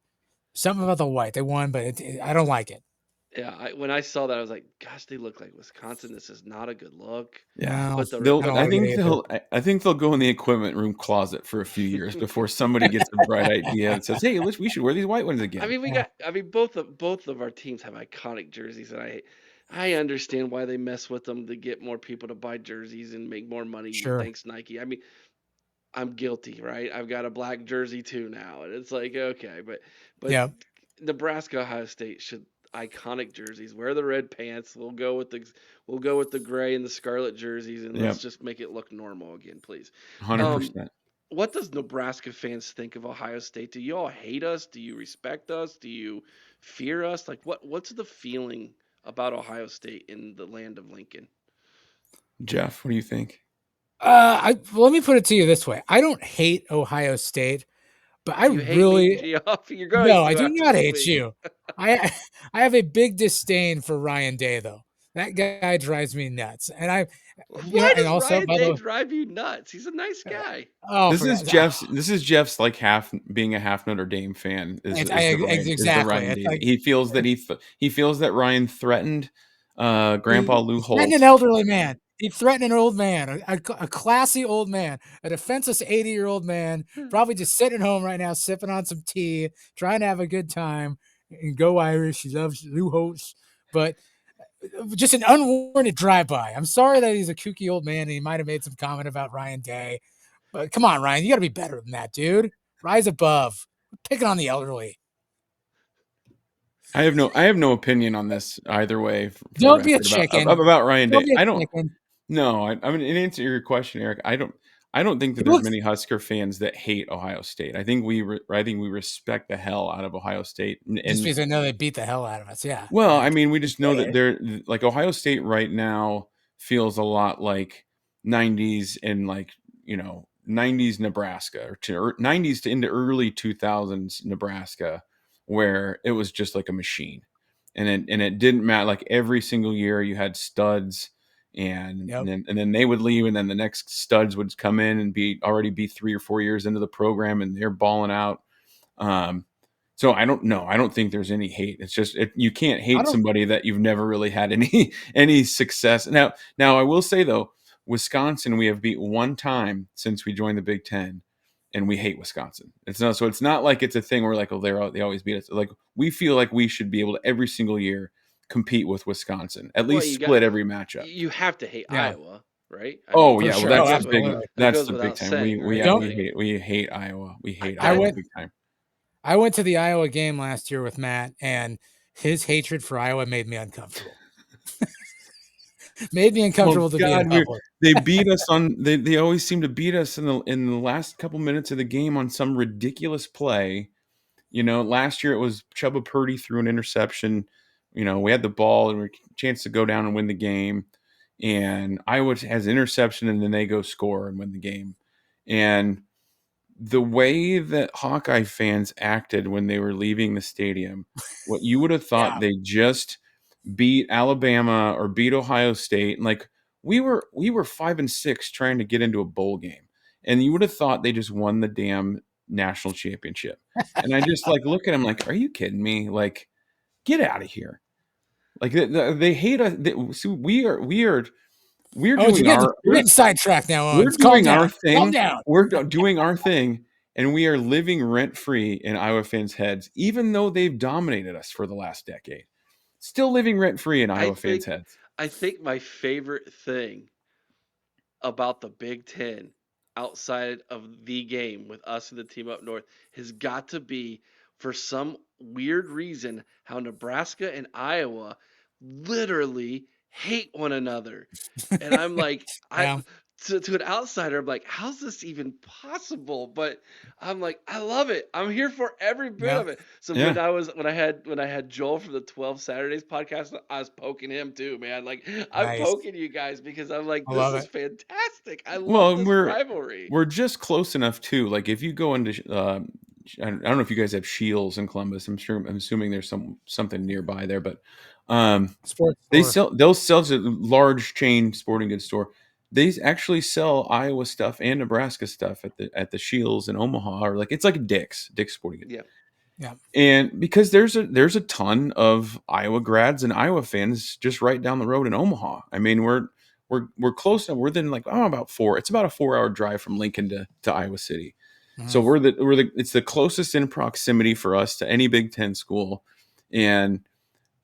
Something about the white. They won, but I don't like it. Yeah, when I saw that, I was like, gosh, they look like Wisconsin. This is not a good look. Yeah, I think they'll go in the equipment room closet for a few years before somebody gets a bright idea and says, hey, we should wear these white ones again. I mean, both of our teams have iconic jerseys, and I understand why they mess with them to get more people to buy jerseys and make more money. Sure. Thanks, Nike. I mean, I'm guilty, right? I've got a black jersey too now, and it's like, okay, but yeah. Nebraska, Ohio State should iconic jerseys. Wear the red pants. We'll go with the gray and the scarlet jerseys, and let's just make it look normal again, please. 100%. What does Nebraska fans think of Ohio State? Do you all hate us? Do you respect us? Do you fear us? Like, what's the feeling about Ohio State in the land of Lincoln? Geoff, what do you think? Let me put it to you this way. I don't hate Ohio State, but I really no, I do not hate you. I have a big disdain for Ryan Day, though. That guy drives me nuts, and Why does Ryan Day drive you nuts? He's a nice guy. This is Geoff's like being a half Notre Dame fan. Exactly. He feels that Ryan threatened Grandpa Lou Holtz. Threatened an elderly man. He threatened an old man, a classy old man, a defenseless 80-year-old man, probably just sitting at home right now, sipping on some tea, trying to have a good time. And go Irish. He loves Lou Holtz, but just an unwarranted drive-by. I'm sorry that he's a kooky old man and he might have made some comment about Ryan Day, but come on, Ryan, you got to be better than that, dude. Rise above. Picking on the elderly. I have no opinion on this either way. Don't be a chicken about Ryan Day. No, I mean, in answer to your question, Eric, I don't think that there's many Husker fans that hate Ohio State. I think we respect the hell out of Ohio State. Just because I know they beat the hell out of us, yeah. Well, I mean, we just know that they're like Ohio State right now feels a lot like 90s and 90s Nebraska or 90s to into early 2000s Nebraska, where it was just like a machine, and it didn't matter. Like every single year, you had studs. And then they would leave, and then the next studs would come in and already be 3 or 4 years into the program, and they're balling out. So I don't know. I don't think there's any hate. It's just you can't hate somebody that you've never really had any success. Now I will say though, Wisconsin we have beat one time since we joined the Big Ten, and we hate Wisconsin. It's not like it's a thing where like they always beat us. Like we feel like we should be able to every single year compete with Wisconsin, at least split every matchup. You have to hate Iowa, right? That's the big. That's the big time. We hate Iowa. We hate Iowa big time. I went to the Iowa game last year with Matt, and his hatred for Iowa made me uncomfortable. Made me uncomfortable to be in public. They beat us on. They always seem to beat us in the last couple minutes of the game on some ridiculous play. Last year it was Chubba Purdy threw an interception. We had the ball and we had a chance to go down and win the game. And Iowa has interception, and then they go score and win the game. And the way that Hawkeye fans acted when they were leaving the stadium, what you would have thought they just beat Alabama or beat Ohio State. And like we were 5-6 trying to get into a bowl game. And you would have thought they just won the damn national championship. And I just look at them like, are you kidding me? Like, get out of here. Like they hate us. We're doing we're getting sidetracked now. We're doing our thing. We're doing our thing, and we are living rent-free in Iowa fans' heads, even though they've dominated us for the last decade. Still living rent-free in I Iowa fans' think heads. I think my favorite thing about the Big Ten outside of the game with us and the team up north has got to be, for some weird reason, how Nebraska and Iowa literally hate one another. And I'm like, Yeah. to an outsider, I'm like, how's this even possible? But I'm like, I love it. I'm here for every bit Yeah. of it. So Yeah. when I had Joel from the 12 Saturdays podcast, I was poking him too, man. Like I'm Nice. poking you guys because I'm like, I this love is it. fantastic. I love Well, this rivalry. we're just close enough too. Like if you go into, I don't know if you guys have Shields in Columbus. I'm assuming there's something nearby there, but Sports store. they'll sell to a large chain sporting goods store. They actually sell Iowa stuff and Nebraska stuff at the Shields in Omaha, or like it's like a Dick's Sporting Goods. Yeah. Yeah. And because there's a ton of Iowa grads and Iowa fans just right down the road in Omaha. I mean, we're close enough. We're then like about 4. It's about a 4-hour drive from Lincoln to Iowa City. So Mhm. it's the closest in proximity for us to any Big Ten school. And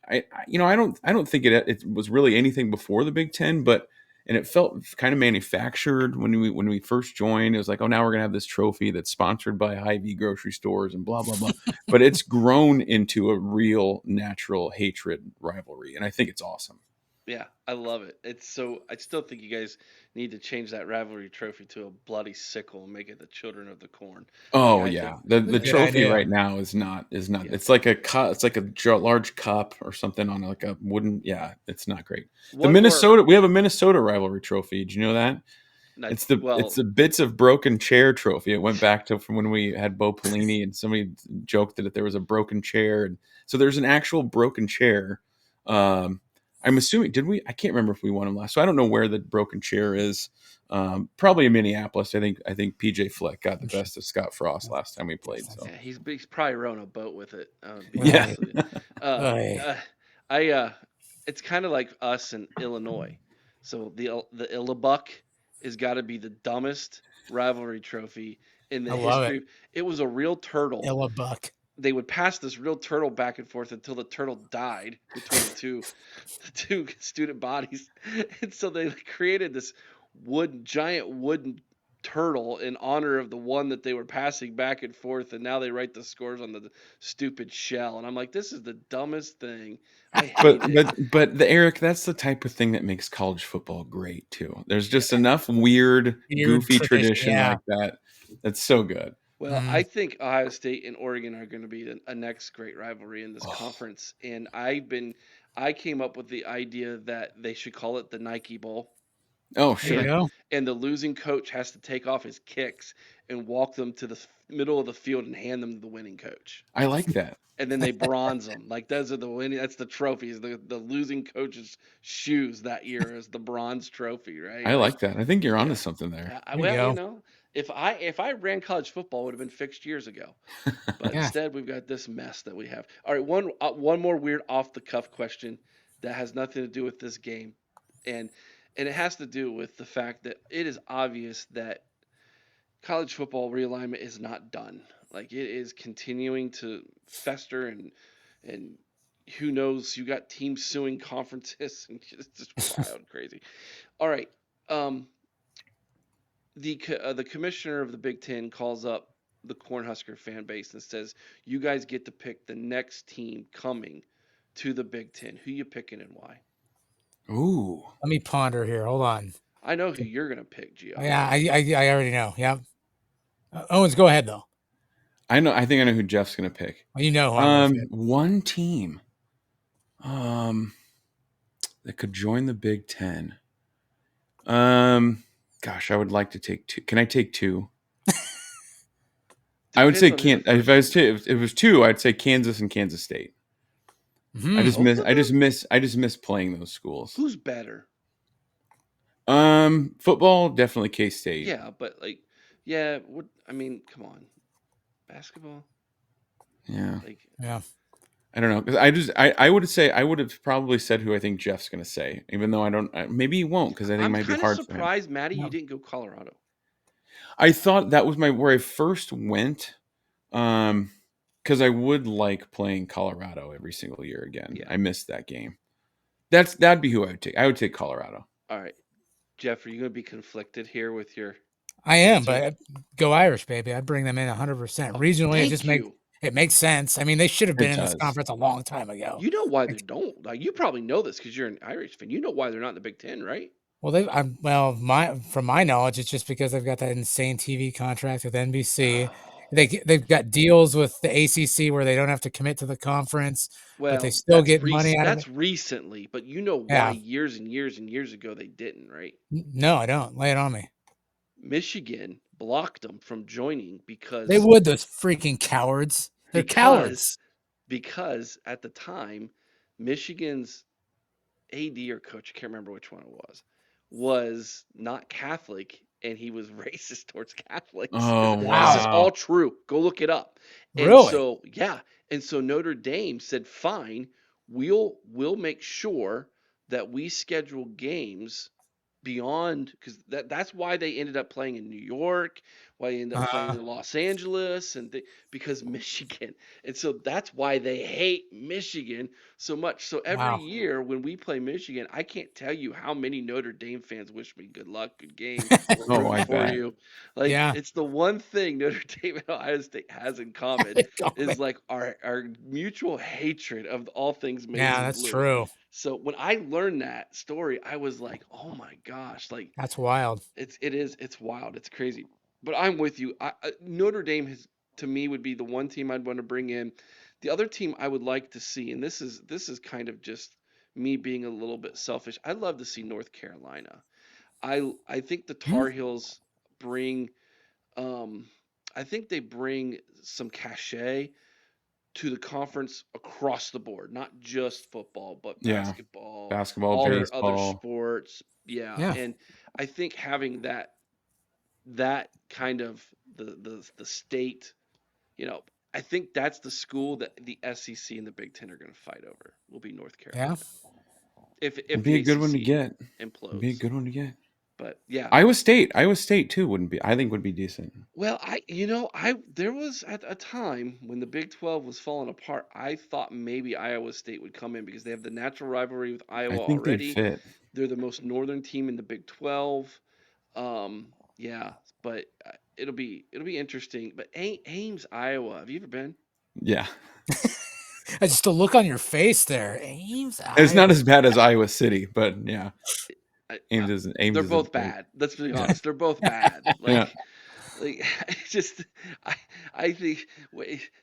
I don't think it was really anything before the Big Ten, and it felt kind of manufactured when we first joined. It was like, oh, now we're gonna have this trophy that's sponsored by Hy-Vee grocery stores and blah blah blah. But it's grown into a real natural hatred rivalry, and I think it's awesome. Yeah, I love it. It's so I still think you guys need to change that rivalry trophy to a bloody sickle and make it the Children of the Corn. Like Oh I think yeah, the Good trophy idea. right now is not. yeah. It's like a cup. It's like a large cup or something on like a wooden. Yeah, it's not great. One more We have a Minnesota rivalry trophy. Did you know that? nice. It's Well, the bits of broken chair trophy. It went back to from when we had Bo Pelini, and somebody joked that there was a broken chair, and so there's an actual broken chair. Um, I'm assuming did we? I can't remember if we won them last. So I don't know where the broken chair is. Probably in Minneapolis. I think PJ Fleck got the best of Scott Frost last time we played. So yeah, he's probably rowing a boat with it. To be yeah, honest with you. Uh, Oy. I it's kind of like us in Illinois. So the Illabuck has got to be the dumbest rivalry trophy in the I love it. history. It was a real turtle. Illa Buck. They would pass this real turtle back and forth until the turtle died between the two student bodies, and so they created this giant wooden turtle in honor of the one that they were passing back and forth, and now they write the scores on the stupid shell, and I'm like, this is the dumbest thing. I hate it. but the Eric, that's the type of thing that makes college football great too. There's just enough weird, Weird goofy tradition. tradition Yeah. like that. That's so good. Well, I think Ohio State and Oregon are going to be a next great rivalry in this Oh, conference, and I came up with the idea that they should call it the Nike Bowl. oh There you sure. and go. and the losing coach has to take off his kicks and walk them to the middle of the field and hand them to the winning coach. I like that. And then they bronze them. Like those are the winning. That's the trophies. The losing coach's shoes that year is the bronze trophy, right? I Like like that. I think you're onto yeah. something there. There you Well, you go. know, if I ran college football, it would have been fixed years ago. But Yeah. instead, we've got this mess that we have. All right, one more weird off the cuff question that has nothing to do with this game, and and it has to do with the fact that it is obvious that college football realignment is not done. Like it is continuing to fester and who knows? You got teams suing conferences and it's just wild, crazy. All right, um, the commissioner of the Big Ten calls up the Cornhusker fan base and says, "You guys get to pick the next team coming to the Big Ten. Who you picking and why?" Ooh. Let me ponder here. Hold on. I know who you're gonna pick, Geoff. Yeah, I already know. Yeah. Owens, go ahead though. I think I know who Jeff's gonna pick. You know who I'm gonna pick. One team um that could join the Big Ten. Gosh, I would like to take two. Can I take two? I would Depends say on who the can't if first I was team is. if it was two, I'd say Kansas and Kansas State. Mhm. Both of them? I just miss playing those schools. Who's better? Football, definitely K-State. Yeah, but like, yeah. What I mean, come on, basketball. Yeah. Like, Yeah. I don't know. 'Cause I would say I would have probably said who I think Jeff's going to say, even though maybe he won't because I think it I'm might be kind of hard for him. surprised, Matty, you No. didn't go Colorado. I thought that was where I first went, because I would like playing Colorado every single year again. Yeah. I missed that game. That'd be who I would take. I would take Colorado. All right, Jeff, are you going to be conflicted here with your I am, answer? but go Irish, baby. I'd bring them in 100%. Regionally, it just Thank you. makes sense. I mean, they should have been It in this does. conference a long time ago. You know why they don't? Like, you probably know this because you're an Irish fan. You know why they're not in the Big Ten, right? Well, from my knowledge, it's just because they've got that insane TV contract with NBC. They've got deals with the ACC where they don't have to commit to the conference, but they Well, still get money out of it. that's recently, but you know why Yeah. years and years and years ago they didn't, right? No, I don't. Lay it on me. Michigan blocked them from joining They would, those freaking cowards. They're cowards. because at the time, Michigan's AD or coach, I can't remember which one it was not Catholic and he was racist towards Catholics. Oh, This is wow. all true. Go look it up. And Really? so, yeah. And so Notre Dame said, fine, we'll make sure that we schedule games beyond, because that's why they ended up playing in New York, why they ended up playing in Los Angeles, and because Michigan. And so that's why they hate Michigan so much. So every Wow. year when we play Michigan, I can't tell you how many Notre Dame fans wish me good luck, good game, we're Oh, rooting I for bet. you. Like, Yeah. it's the one thing Notre Dame and Ohio State has in common is like our mutual hatred of all things maize Yeah, and that's blue. true. So when I learned that story, I was like, "Oh my gosh!" Like That's wild. it's wild, it's crazy. But I'm with you. Notre Dame to me would be the one team I'd want to bring in. The other team I would like to see, and this is kind of just me being a little bit selfish. I'd love to see North Carolina. I think the Tar Heels bring, um, I think they bring some cachet to the conference across the board, not just football, but Yeah. basketball, Basketball, all their other baseball. sports. Yeah. Yeah. And I think having that kind of the state, I think that's the school that the SEC and the Big Ten are going to fight over. Will be North Carolina. Yeah. If It'd be the a good one to ACC get. It'd be a implodes. good one to get. But yeah. Iowa State too wouldn't be. I think would be decent. Well, there was at a time when the Big 12 was falling apart, I thought maybe Iowa State would come in because they have the natural rivalry with Iowa I think they'd already. fit. They're the most northern team in the Big 12. Yeah, but it'll be interesting. But Ames, Iowa, have you ever been? Yeah. Just the look on your face there. Ames. It's not Iowa. as bad as Iowa City, but yeah. Ames They're is both bad. Let's be honest. They're both bad. Yeah. Like just I think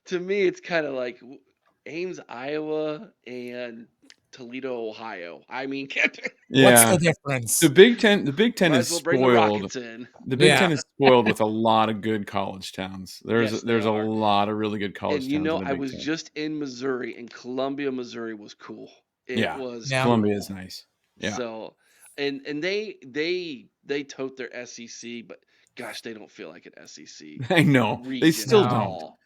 to me it's kind of like Ames, Iowa, and Toledo, Ohio. I mean, What's Yeah. the difference? The Big Ten might is as well bring the spoiled. Rockets in. The Big Yeah. Ten is spoiled with a lot of good college towns. Yes, they There's a are. lot of really good college And towns in the I Big was Ten. just in Missouri, and Columbia, Missouri was cool. It Yeah. was Yeah. Columbia cool. is nice. Yeah. So, and they tote their SEC, but gosh, they don't feel like an SEC I know. They region still at don't. all.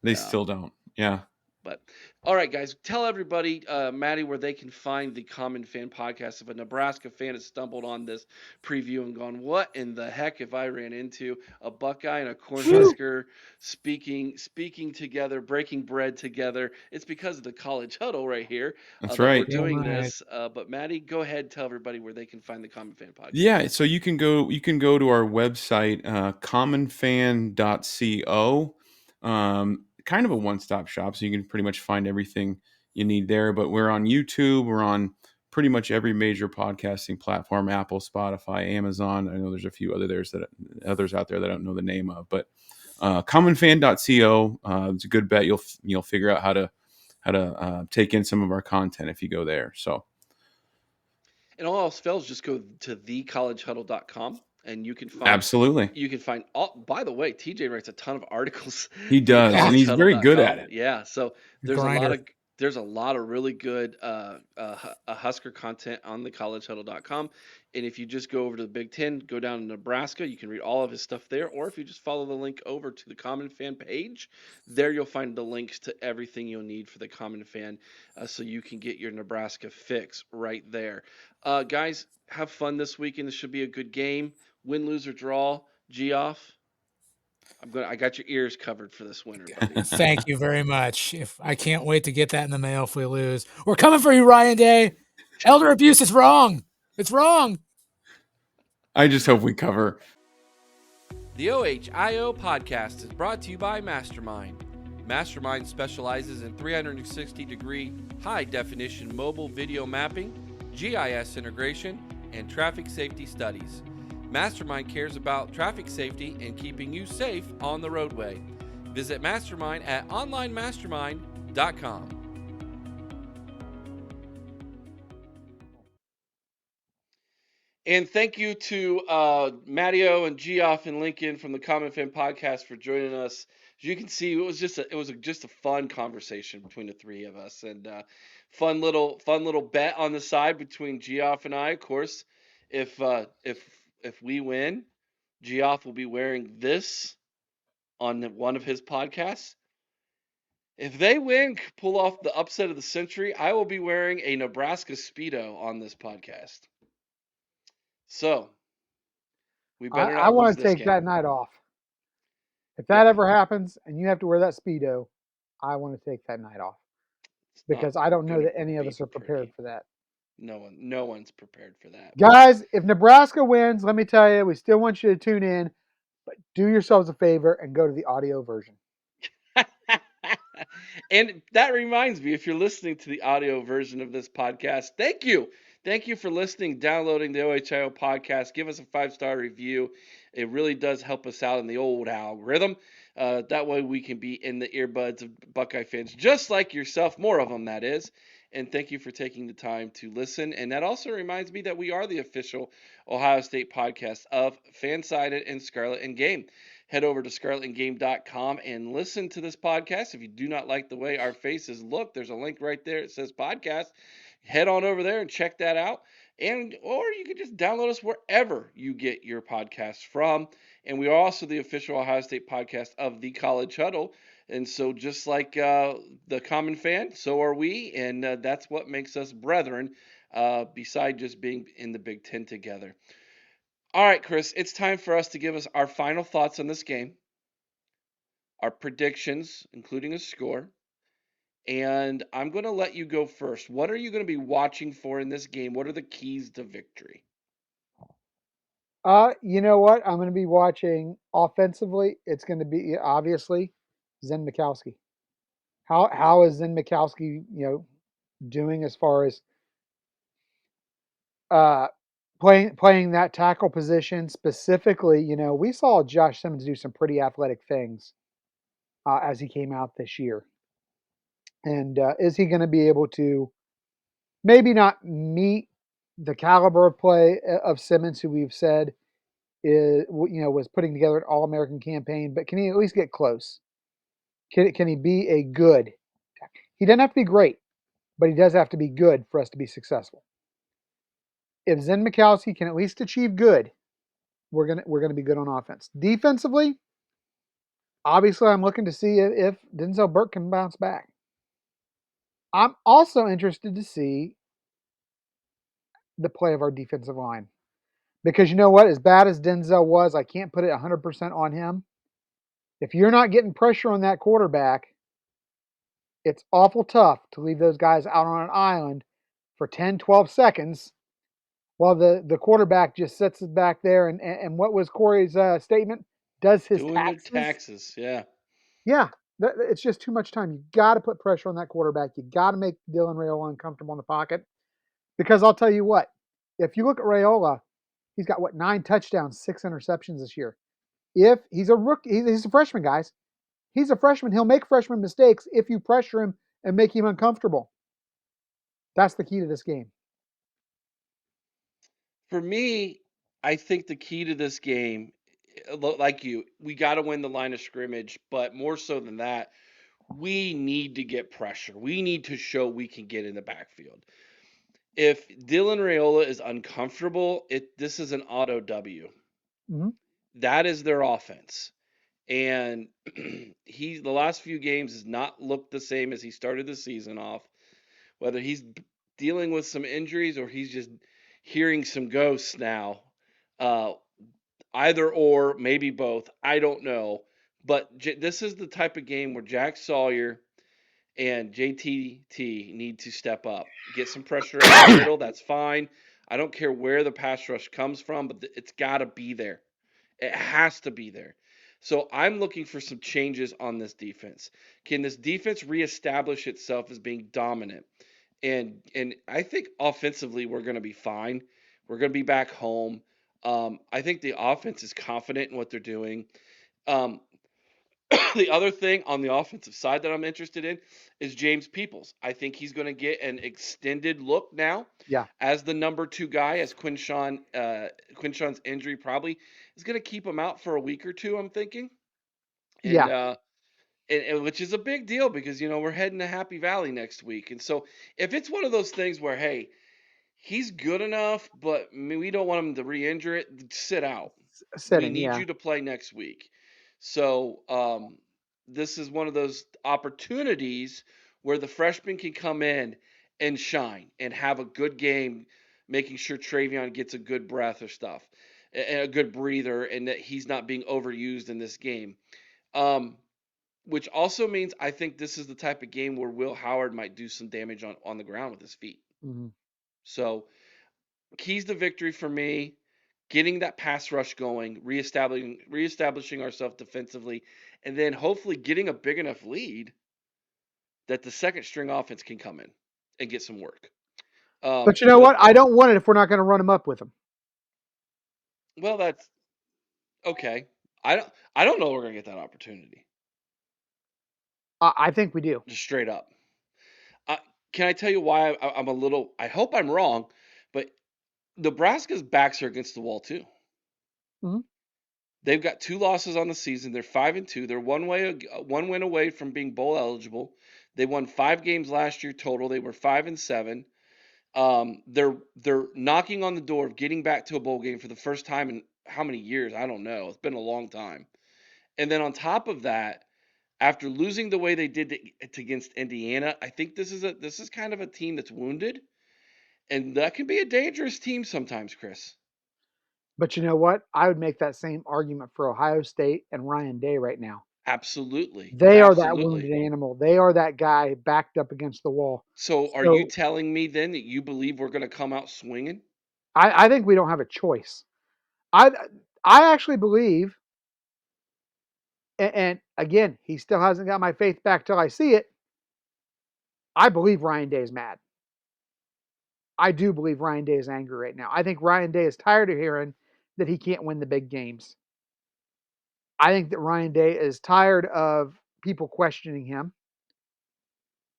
They Yeah. still don't. Yeah. But all right, guys, tell everybody, Matty, where they can find the Common Fan podcast. If a Nebraska fan has stumbled on this preview and gone, "What in the heck have I ran into?" A Buckeye and a Cornhusker speaking together, breaking bread together. It's because of the College Huddle right here That's that right. we're doing Right. this. But Matty, go ahead, tell everybody where they can find the Common Fan podcast. Yeah, so you can go to our website, commonfan.co. Kind of a one-stop shop, so you can pretty much find everything you need there. But we're on YouTube, we're on pretty much every major podcasting platform: Apple, Spotify, Amazon. I know there's a few others out there that I don't know the name of, but commonfan.co. It's a good bet you'll figure out how to take in some of our content if you go there. So. And all else fails, just go to thecollegehuddle.com and you can find Absolutely. You can find all. By the way, TJ writes a ton of articles. He for does, and he's very good at thecollegehuddle.com. it. Yeah, so there's Grinder. a lot of really good Husker content on thecollegehuddle.com. And if you just go over to the Big Ten, go down to Nebraska, you can read all of his stuff there. Or if you just follow the link over to the Common Fan page, there you'll find the links to everything you'll need for the Common Fan, so you can get your Nebraska fix right there. Guys, have fun this weekend. This should be a good game. Win, lose, or draw. Geoff, I got your ears covered for this winter, buddy. Thank you very much. If I can't wait to get that in the mail if we lose. We're coming for you, Ryan Day. Elder abuse is wrong. It's wrong. I just hope we cover. The OHIO podcast is brought to you by Mastermind. Mastermind specializes in 360-degree high-definition mobile video mapping, GIS integration, and traffic safety studies. Mastermind cares about traffic safety and keeping you safe on the roadway. Visit Mastermind at onlinemastermind.com. And thank you to Matty O and Geoff and Lincoln from the Common Fan Podcast for joining us. As you can see, it was just a fun conversation between the three of us, and fun little bet on the side between Geoff and I. Of course, if we win, Geoff will be wearing this on one of his podcasts. If they win, pull off the upset of the century, I will be wearing a Nebraska Speedo on this podcast. So, we better I not lose want to this take game. that night off. If that ever happens and you have to wear that Speedo, I want to take that night off because I don't know that any of us are prepared for that. No one's prepared for that. Guys, if Nebraska wins, let me tell you, we still want you to tune in, but do yourselves a favor and go to the audio version. And that reminds me, if you're listening to the audio version of this podcast, thank you. Thank you for listening, downloading the OHIO podcast. Give us a 5-star review. It really does help us out in the old algorithm. That way we can be in the earbuds of Buckeye fans, just like yourself, more of them, that is. And thank you for taking the time to listen. And that also reminds me that we are the official Ohio State podcast of Fansided and Scarlet and Game. Head over to scarletandgame.com and listen to this podcast. If you do not like the way our faces look, there's a link right there. It says podcast. Head on over there and check that out. Or you can just download us wherever you get your podcasts from. And we are also the official Ohio State podcast of the College Huddle. And so just like the Common Fan, so are we. And that's what makes us brethren, beside just being in the Big Ten together. All right, Chris, it's time for us to give us our final thoughts on this game, our predictions, including a score. And I'm going to let you go first. What are you going to be watching for in this game? What are the keys to victory? You know what? I'm going to be watching offensively. It's going to be obviously Zen Mikowski. How is Zen Mikowski, doing as far as uh, playing that tackle position specifically? We saw Josh Simmons do some pretty athletic things as he came out this year, and is he going to be able to maybe not meet the caliber of play of Simmons, who we've said was putting together an All-American campaign, but can he at least get close? Can he be a good? He doesn't have to be great, but he does have to be good for us to be successful. If Zen Mikowski can at least achieve good, we're gonna be good on offense. Defensively, obviously, I'm looking to see if Denzel Burke can bounce back. I'm also interested to see the play of our defensive line. Because you know what? As bad as Denzel was, I can't put it 100% on him. If you're not getting pressure on that quarterback, it's awful tough to leave those guys out on an island for 10, 12 seconds while the quarterback just sits back there. And what was Corey's statement? Does his Doing taxes? their taxes, yeah. Yeah, it's just too much time. You got to put pressure on that quarterback. You got to make Dylan Raiola uncomfortable in the pocket. Because I'll tell you what, if you look at Raiola, he's got 9 touchdowns, 6 interceptions this year. If he's a rookie, he's a freshman, guys. He's a freshman. He'll make freshman mistakes if you pressure him and make him uncomfortable. That's the key to this game. For me, I think the key to this game, like you, we got to win the line of scrimmage, but more so than that, we need to get pressure. We need to show we can get in the backfield. If Dylan Raiola is uncomfortable, this is an auto W. Mm-hmm. That is their offense. And the last few games has not looked the same as he started the season off. Whether he's dealing with some injuries or he's just hearing some ghosts now, either or, maybe both. I don't know. But this is the type of game where Jack Sawyer and JTT need to step up, get some pressure up the middle. That's fine. I don't care where the pass rush comes from, but it's got to be there. It has to be there. So I'm looking for some changes on this defense. Can this defense reestablish itself as being dominant? And I think offensively we're going to be fine. We're going to be back home. I think the offense is confident in what they're doing. Um, the other thing on the offensive side that I'm interested in is James Peoples. I think he's going to get an extended look now Yeah. as the number 2 guy, as Quinshawn's injury probably is going to keep him out for a week or two, I'm thinking. And, Yeah. uh, and which is a big deal because, we're heading to Happy Valley next week. And so if it's one of those things where, hey, he's good enough, but we don't want him to re-injure it, sit out. We Sitting. need Yeah. you to play next week. So this is one of those opportunities where the freshman can come in and shine and have a good game, making sure Travion gets a good breath or stuff, and a good breather, and that he's not being overused in this game. Which also means I think this is the type of game where Will Howard might do some damage on the ground with his feet. Mm-hmm. So keys to victory for me, getting that pass rush going, reestablishing ourselves defensively, and then hopefully getting a big enough lead that the second string offense can come in and get some work. But you know But what? I don't want it if we're not going to run them up with them. well, that's okay. I don't know we're gonna get that opportunity. I think we do. Just straight up. Uh, can I tell you why I'm a little? I hope I'm wrong, but Nebraska's backs are against the wall too. Mm-hmm. They've got 2 losses on the season. They're 5-2. They're one win away from being bowl eligible. They won 5 games last year total. They were 5-7. They're knocking on the door of getting back to a bowl game for the first time in how many years? I don't know. It's been a long time. And then on top of that, after losing the way they did against Indiana, I think this is kind of a team that's wounded, and that can be a dangerous team sometimes, Chris. But you know what? I would make that same argument for Ohio State and Ryan Day right now. Absolutely. They are that Absolutely. wounded animal. They are that guy backed up against the wall. So are you So telling me then that you believe we're going to come out swinging? I think we don't have a choice. I I actually believe, and again, he still hasn't got my faith back till I see it. I believe Ryan Day is mad. I do believe Ryan Day is angry right now. I think Ryan Day is tired of hearing that he can't win the big games. I think that Ryan Day is tired of people questioning him.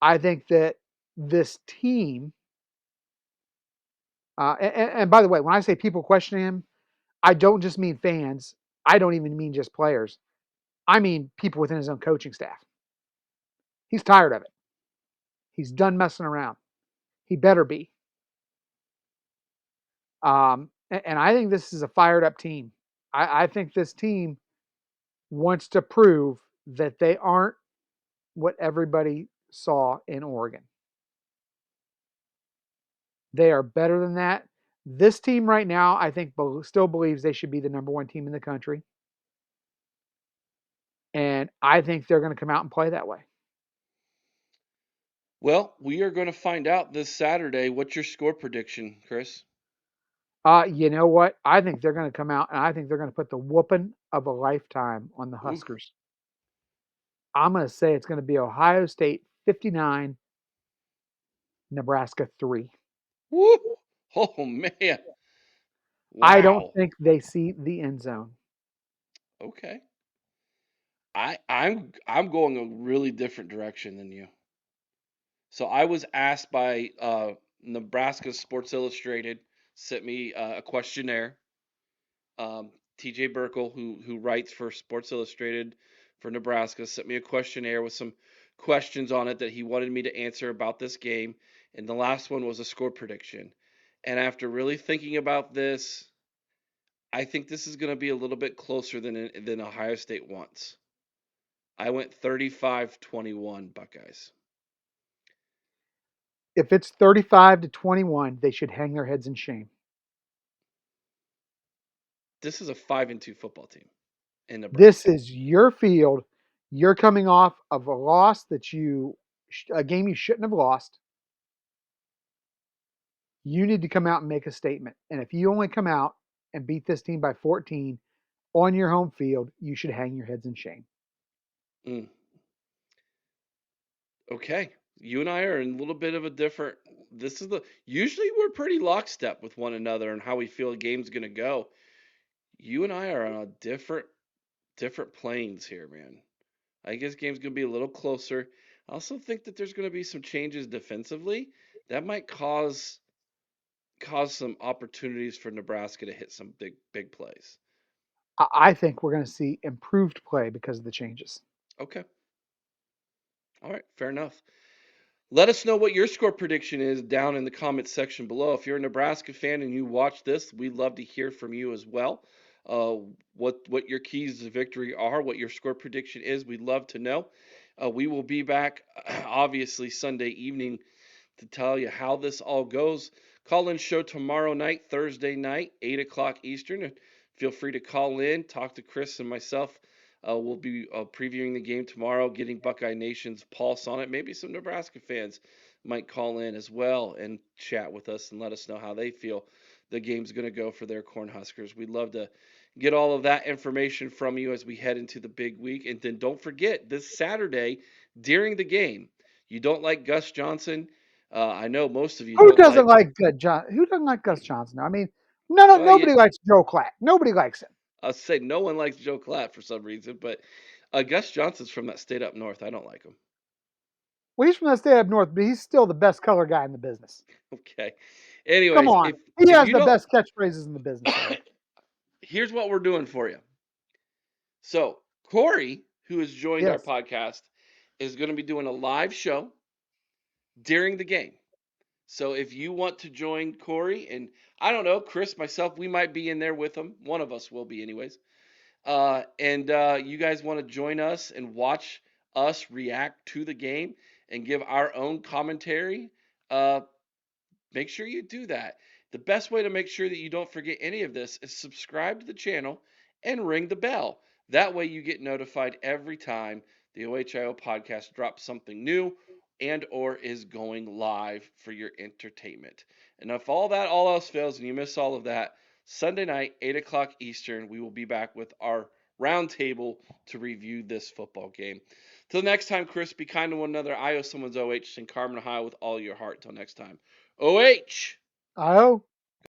I think that this team, and by the way, when I say people questioning him, I don't just mean fans. I don't even mean just players. I mean people within his own coaching staff. He's tired of it. He's done messing around. He better be. And I think this is a fired up team. I think this team wants to prove that they aren't what everybody saw in Oregon. They are better than that. This team right now, I think, still believes they should be the number 1 team in the country. And I think they're going to come out and play that way. Well, we are going to find out this Saturday. What's your score prediction, Chris? You know what? I think they're going to come out and I think they're going to put the whooping of a lifetime on the Ooh. Huskers. I'm going to say it's going to be Ohio State 59, Nebraska 3. Woo! Oh man. I don't Wow. think they see the end zone. Okay. I'm going a really different direction than you. So I was asked by Nebraska Sports Illustrated, sent me a questionnaire. TJ Burkle, who writes for Sports Illustrated for Nebraska, sent me a questionnaire with some questions on it that he wanted me to answer about this game. And the last one was a score prediction. And after really thinking about this, I think this is going to be a little bit closer than Ohio State wants. I went 35-21 Buckeyes. If it's 35-21, they should hang their heads in shame. This is a 5-2 football team in Nebraska. This is your field. You're coming off of a loss a game you shouldn't have lost. You need to come out and make a statement. And if you only come out and beat this team by 14 on your home field, you should hang your heads in shame. Mm. Okay. You and I are in a little bit of a different. Usually we're pretty lockstep with one another and how we feel a game's going to go. You and I are on a different planes here, man. I think this game's going to be a little closer. I also think that there's going to be some changes defensively that might cause some opportunities for Nebraska to hit some big plays. I think we're going to see improved play because of the changes. Okay. All right, fair enough. Let us know what your score prediction is down in the comments section below. If you're a Nebraska fan and you watch this, we'd love to hear from you as well. What your keys to victory are, what your score prediction is, we'd love to know. We will be back, obviously, Sunday evening to tell you how this all goes. Call-in show tomorrow night, Thursday night, 8 o'clock Eastern. And feel free to call in, talk to Chris and myself. We'll be previewing the game tomorrow, getting Buckeye Nation's pulse on it. Maybe some Nebraska fans might call in as well and chat with us and let us know how they feel the game's going to go for their Cornhuskers. We'd love to get all of that information from you as we head into the big week. And then don't forget, this Saturday during the game, you don't like Gus Johnson. I know most of you Who don't doesn't like. Who doesn't like Gus Johnson? I mean, nobody likes Joe Clack. Nobody likes him. I'll say no one likes Joe Klatt for some reason, but Gus Johnson's from that state up north. I don't like him. Well, he's from that state up north, but he's still the best color guy in the business. Okay. Come Anyways, on. He if has you the don't, best catchphrases in the business, Eric. here's what we're doing for you. So Corey, who has joined our Yes. podcast, is going to be doing a live show during the game. So if you want to join Corey, and I don't know, Chris, myself, we might be in there with him. One of us will be, anyways. And you guys want to join us and watch us react to the game and give our own commentary, uh, make sure you do that. The best way to make sure that you don't forget any of this is subscribe to the channel and ring the bell. That way you get notified every time the OHIO podcast drops something new and or is going live for your entertainment. And if all else fails and you miss all of that, Sunday night, 8 o'clock Eastern, we will be back with our roundtable to review this football game. Till next time, Chris, be kind to one another. I owe someone's OH and Carmen Ohio with all your heart. Till next time. OH! I